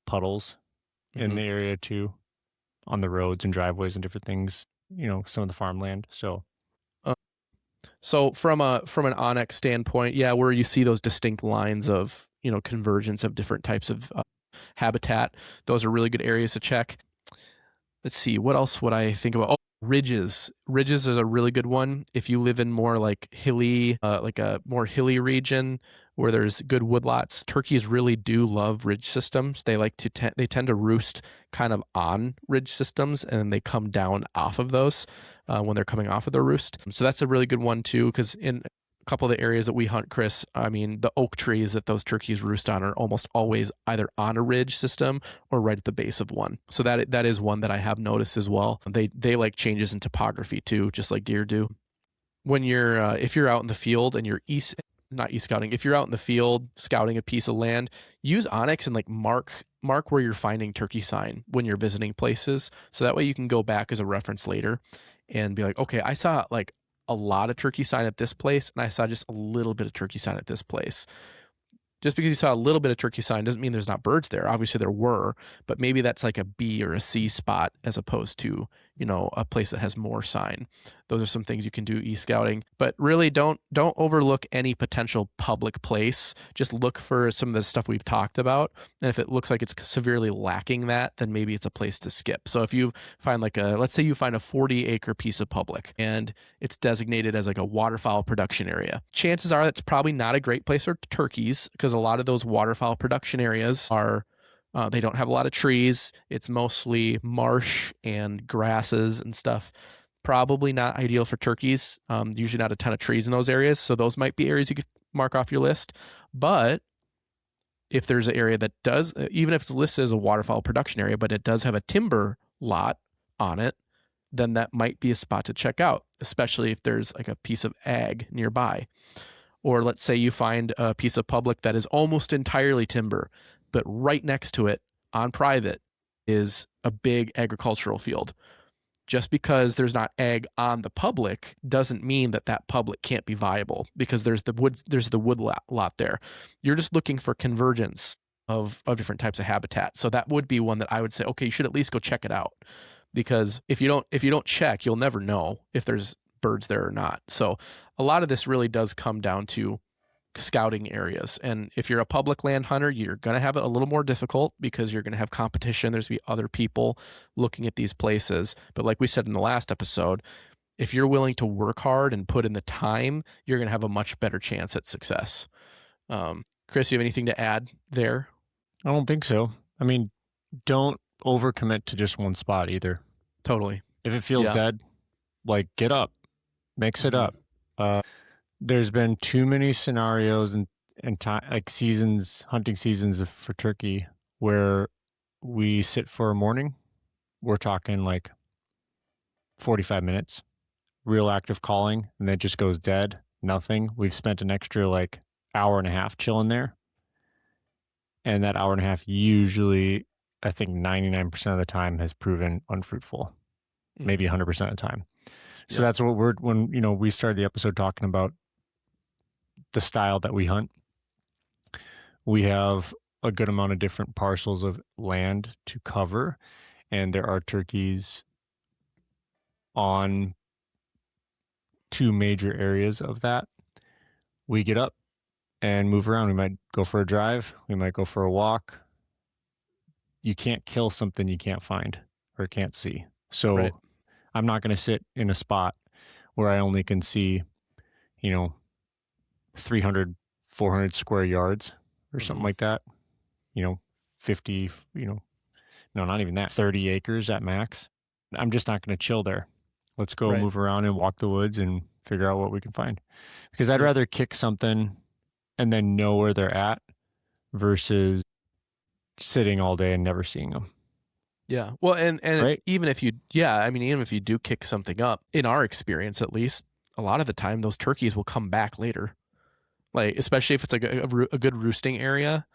puddles in Mm-hmm. the area too, on the roads and driveways and different things. Some of the farmland. So So from an onyx standpoint, yeah, where you see those distinct lines of convergence of different types of habitat, those are really good areas to check. Let's see, what else would I think about? Oh, ridges. Ridges is a really good one. If you live in more like hilly, like a more hilly region where there's good woodlots, turkeys really do love ridge systems. They tend to roost kind of on ridge systems, and they come down off of those when they're coming off of the roost. So that's a really good one too, because in a couple of the areas that we hunt, Chris, I mean, the oak trees that those turkeys roost on are almost always either on a ridge system or right at the base of one. So that is one that I have noticed as well. They like changes in topography too, just like deer do. When you're if you're out in the field and you're not east scouting, if you're out in the field scouting a piece of land, use Onyx and like mark where you're finding turkey sign when you're visiting places, so that way you can go back as a reference later and be like, okay, I saw like a lot of turkey sign at this place and I saw just a little bit of turkey sign at this place. Just because you saw a little bit of turkey sign doesn't mean there's not birds there. Obviously there were, but maybe that's like a B or a C spot as opposed to, a place that has more sign. Those are some things you can do e-scouting, but really don't overlook any potential public place. Just look for some of the stuff we've talked about. And if it looks like it's severely lacking that, then maybe it's a place to skip. So if you find let's say you find a 40-acre piece of public and it's designated as like a waterfowl production area, chances are that's probably not a great place for turkeys because a lot of those waterfowl production areas are they don't have a lot of trees. It's mostly marsh and grasses and stuff. Probably not ideal for turkeys. Usually not a ton of trees in those areas. So those might be areas you could mark off your list. But if there's an area that does, even if it's listed as a waterfowl production area, but it does have a timber lot on it, then that might be a spot to check out, especially if there's like a piece of ag nearby. Or let's say you find a piece of public that is almost entirely timber, but right next to it on private is a big agricultural field. Just because there's not ag on the public doesn't mean that that public can't be viable, because there's the wood lot there. You're just looking for convergence of different types of habitat. So that would be one that I would say, okay, you should at least go check it out, because if you don't check, you'll never know if there's birds there or not. So a lot of this really does come down to scouting areas. And if you're a public land hunter, you're going to have it a little more difficult because you're going to have competition. There's going to be other people looking at these places. But like we said in the last episode, if you're willing to work hard and put in the time, you're going to have a much better chance at success. Chris, you have anything to add there? I don't think so. I mean, don't overcommit to just one spot either. Totally. If it feels dead, like, get up, mix it up. There's been too many scenarios and like hunting seasons for turkey, where we sit for a morning. We're talking like 45 minutes, real active calling, and then it just goes dead, nothing. We've spent an extra like hour and a half chilling there. And that hour and a half usually, I think 99% of the time, has proven unfruitful, maybe 100% of the time. So that's what when we started the episode talking about the style that we hunt. We have a good amount of different parcels of land to cover, and there are turkeys on 2 major areas of that. We get up and move around. We might go for a drive. We might go for a walk. You can't kill something you can't find or can't see. So I'm not going to sit in a spot where I only can see, 300, 400 square yards or something like that. 50, no, not even that, 30 acres at max. I'm just not going to chill there. Let's go move around and walk the woods and figure out what we can find. Because I'd rather kick something and then know where they're at versus sitting all day and never seeing them. Yeah. Well, and right? even if you do kick something up, in our experience at least, a lot of the time those turkeys will come back later. Like, especially if it's like a good roosting area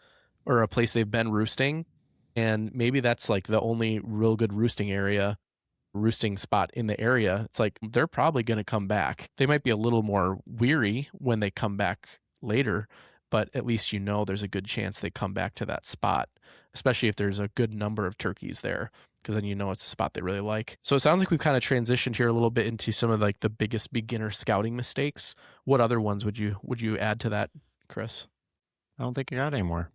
or a place they've been roosting, and maybe that's like the only real good roosting spot in the area. It's like they're probably going to come back. They might be a little more weary when they come back later, but at least there's a good chance they come back to that spot, especially if there's a good number of turkeys there, because then it's a spot they really like. So it sounds like we've kind of transitioned here a little bit into some of like the biggest beginner scouting mistakes. What other ones would you add to that, Chris? I don't think I got any more.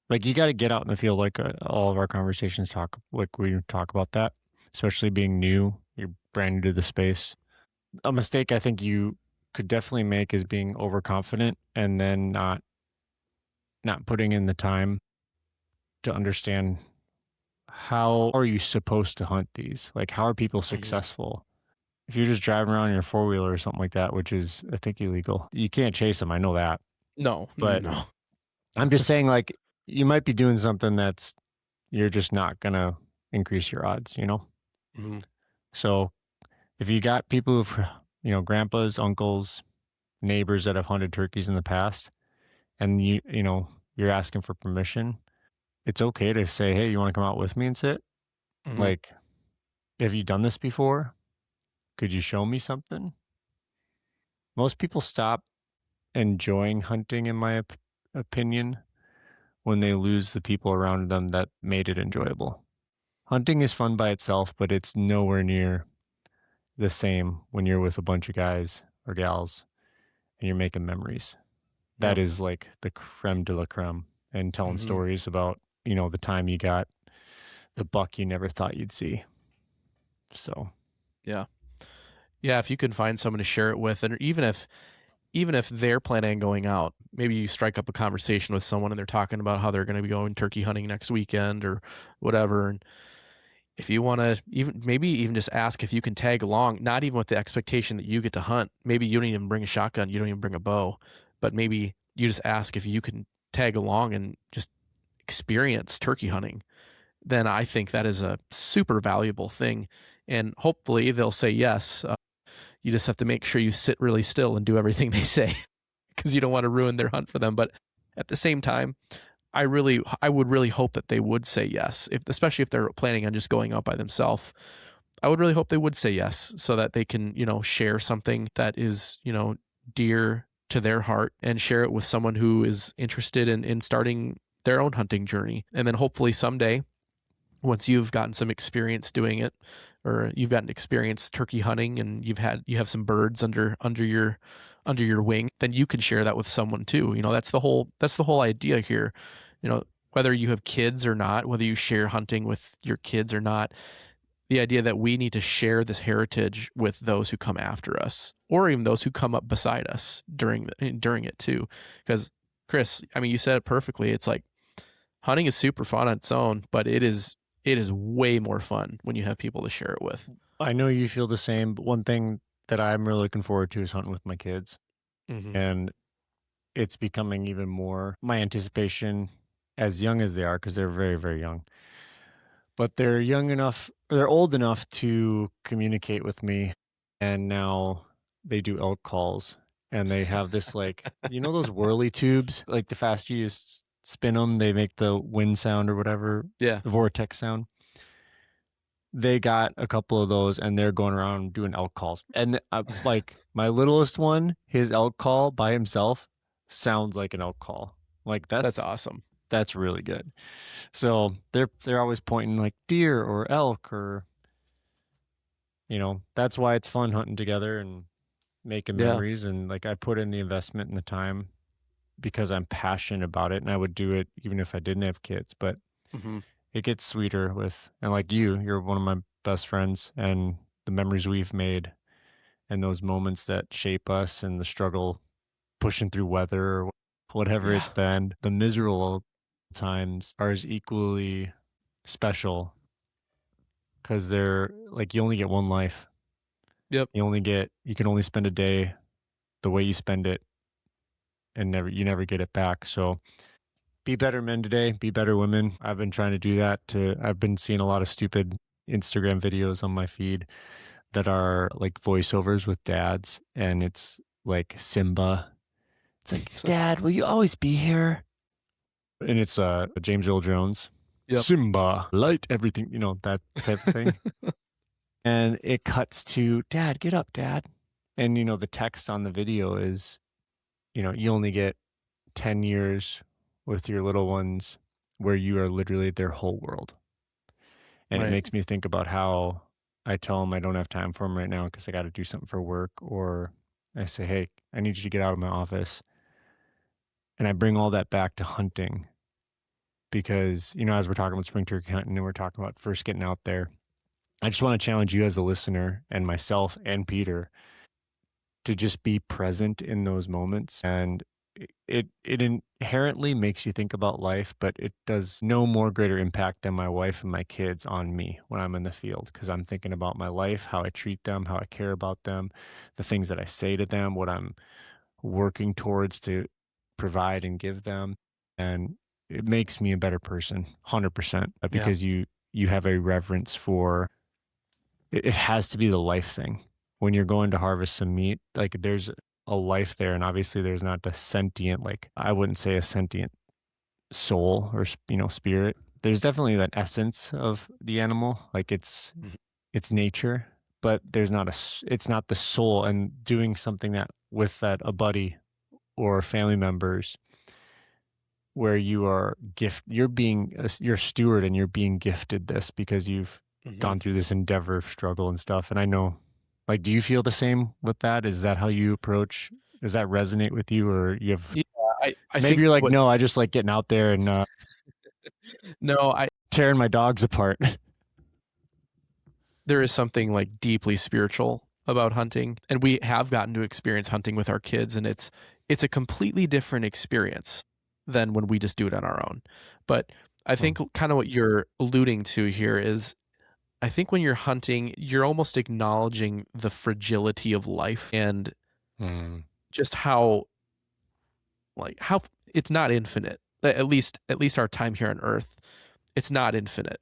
Like, you got to get out in the field. Like, all of our conversations we talk about that, especially being new. You're brand new to the space. A mistake I think you could definitely make is being overconfident and then not putting in the time to understand how are you supposed to hunt these? Like, how are people successful? If you're just driving around in your 4-wheeler or something like that, which is, I think, illegal, you can't chase them. I know that. No, but no. I'm just saying, like, you might be doing something that's you're just not going to increase your odds, So if you got people who, grandpas, uncles, neighbors that have hunted turkeys in the past, and you're asking for permission, it's okay to say, hey, you want to come out with me and sit? Like, have you done this before? Could you show me something? Most people stop enjoying hunting, in my opinion, when they lose the people around them that made it enjoyable. Hunting is fun by itself, but it's nowhere near the same when you're with a bunch of guys or gals and you're making memories. That is like the creme de la creme, and telling stories about, the time you got the buck you never thought you'd see. So, yeah. If you can find someone to share it with, and even if they're planning on going out, maybe you strike up a conversation with someone and they're talking about how they're going to be going turkey hunting next weekend or whatever. And if you want to even just ask if you can tag along, not even with the expectation that you get to hunt. Maybe you don't even bring a shotgun, you don't even bring a bow, but maybe you just ask if you can tag along and just experience turkey hunting. Then I think that is a super valuable thing. And hopefully they'll say yes. You just have to make sure you sit really still and do everything they say, because you don't want to ruin their hunt for them. But at the same time, I would really hope that they would say yes, especially if they're planning on just going out by themselves. I would really hope they would say yes so that they can, share something that is, dear to their heart and share it with someone who is interested in starting their own hunting journey. And then hopefully someday, once you've gotten some experience doing it, or you've gotten experience turkey hunting and you have some birds under your wing, then you can share that with someone too. That's the whole idea here. Whether you have kids or not, whether you share hunting with your kids or not, the idea that we need to share this heritage with those who come after us, or even those who come up beside us during it too. Because Chris, I mean, you said it perfectly. It's like hunting is super fun on its own, but it is way more fun when you have people to share it with. I know you feel the same, but one thing that I'm really looking forward to is hunting with my kids. Mm-hmm. And it's becoming even more my anticipation as young as they are, because they're very, very young. But they're old enough to communicate with me. And now they do elk calls. And they have this, like, those whirly tubes, like the faster you spin them, they make the wind sound or whatever, Yeah. the vortex sound. They got a couple of those and they're going around doing elk calls. And like my littlest one, his elk call by himself sounds like an elk call. Like That's awesome. that's really good. So they're always pointing like deer or elk, or that's why it's fun hunting together and making Yeah. memories. And like I put in the investment and the time because I'm passionate about it, and I would do it even if I didn't have kids. But Mm-hmm. it gets sweeter and like you're one of my best friends, and the memories we've made and those moments that shape us, and the struggle pushing through weather or whatever Yeah. it's been, the miserable times are as equally special, because they're like, you only get one life. Yep. You can only spend a day the way you spend it, and you never get it back. So be better men today, be better women. I've been trying to do that. I've been seeing a lot of stupid Instagram videos on my feed that are like voiceovers with dads, and it's like Simba. It's like, Dad, will you always be here? And it's James Earl Jones. Yep. Simba, light everything, that type of thing. And it cuts to, Dad, get up, Dad. And the text on the video is, you only get 10 years with your little ones where you are literally their whole world. And it Right. makes me think about how I tell them I don't have time for them right now because I got to do something for work, or I say, hey, I need you to get out of my office. And I bring all that back to hunting because, as we're talking about spring turkey hunting and we're talking about first getting out there, I just want to challenge you as a listener, and myself and Peter, to just be present in those moments. And it inherently makes you think about life, but it does no more greater impact than my wife and my kids on me when I'm in the field, because I'm thinking about my life, how I treat them, how I care about them, the things that I say to them, what I'm working towards to provide and give them. And it makes me a better person, 100%, Yeah. because you have a reverence for it has to be the life thing. When you're going to harvest some meat, like there's a life there, and obviously there's not a sentient, like I wouldn't say a sentient soul or spirit. There's definitely that essence of the animal, like Mhm. it's nature, but it's not the soul. And doing something that with that a buddy or family members, where you're a steward and you're being gifted this because you've Mhm. gone through this endeavor of struggle and stuff. And I know, like, do you feel the same with that? Is that how you approach? Does that resonate with you, or you have Yeah. I maybe think you're like, what no, I just like getting out there and no, I tearing my dogs apart. there is something like deeply spiritual about hunting, and we have gotten to experience hunting with our kids, and it's a completely different experience than when we just do it on our own. But I Hmm. think kind of what you're alluding to here is, I think when you're hunting, you're almost acknowledging the fragility of life and Hmm. just how it's not infinite. At least our time here on Earth, it's not infinite,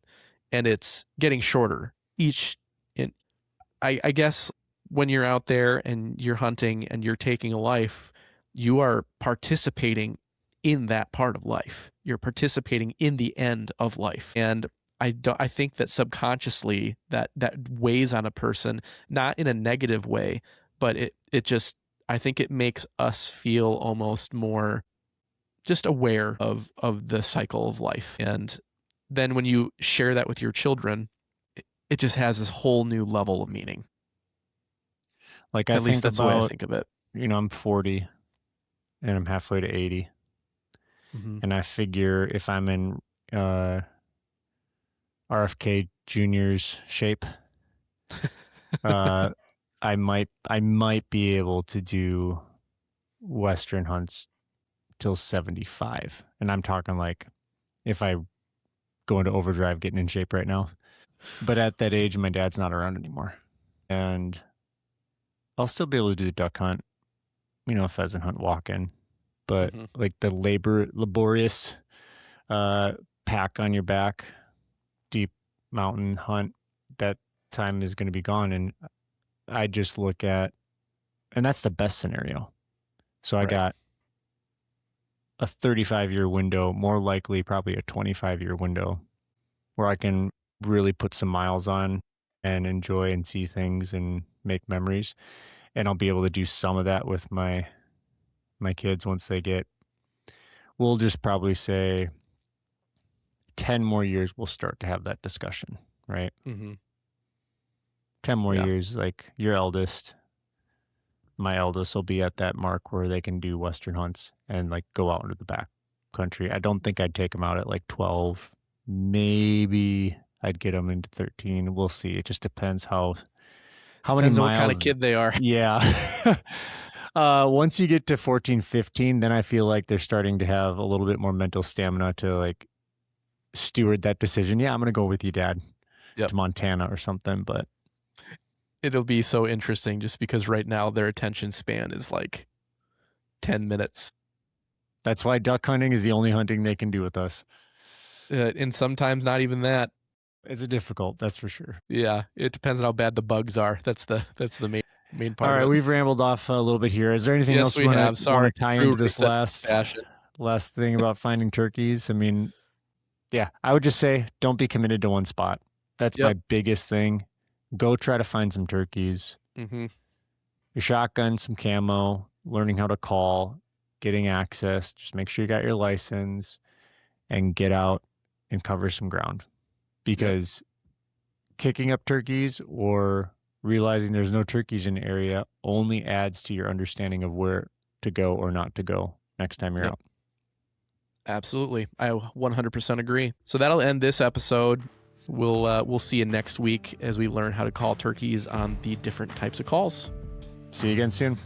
and it's getting shorter each. In I guess when you're out there and you're hunting and you're taking a life, you are participating in that part of life. You're participating in the end of life, and I think that subconsciously that weighs on a person, not in a negative way, but it just, I think it makes us feel almost more just aware of the cycle of life. And then when you share that with your children, it just has this whole new level of meaning. Like I At least think that's the way I about, think of it. I'm 40 and I'm halfway to 80. Mm-hmm. And I figure if I'm in RFK Jr.'s shape, uh, I might be able to do Western hunts till 75. And I'm talking like if I go into overdrive getting in shape right now. But at that age, my dad's not around anymore. And I'll still be able to do the duck hunt, pheasant hunt, walk in. But Mm-hmm. like the laborious pack on your back, deep mountain hunt, that time is going to be gone. And I just look at, and that's the best scenario. So I Right. got a 35-year window, more likely probably a 25-year window where I can really put some miles on and enjoy and see things and make memories. And I'll be able to do some of that with my kids once they get, we'll just probably say 10 more years we'll start to have that discussion, right? Mm-hmm. 10 more Yeah. years, like your eldest, my eldest will be at that mark where they can do Western hunts and like go out into the back country. I don't think I'd take them out at like 12. Maybe I'd get them into 13. We'll see. It just depends how many Depends on what kind of miles. kid they are. Yeah. Once you get to 14, 15, then I feel like they're starting to have a little bit more mental stamina to like steward that decision. Yeah, I'm going to go with you, Dad, Yep. to Montana or something. But It'll be so interesting just because right now their attention span is like 10 minutes. that's why duck hunting is the only hunting they can do with us. And sometimes not even that. It's difficult, that's for sure. Yeah, it depends on how bad the bugs are. That's the main All part right, of it. we've rambled off a little bit here. Is there anything Yes, else you we want to have. Sorry, tie into brewery this said last fashion. last thing about finding turkeys? I mean, yeah, I would just say don't be committed to one spot. That's my Yep. biggest thing. Go try to find some turkeys. Mm-hmm. Your shotgun, some camo, learning how to call, getting access. Just make sure you got your license and get out and cover some ground. Yep. Because kicking up turkeys or realizing there's no turkeys in the area only adds to your understanding of where to go or not to go next time you're Yep. out. Absolutely. I 100% agree. So that'll end this episode. We'll see you next week as we learn how to call turkeys on the different types of calls. See you again soon.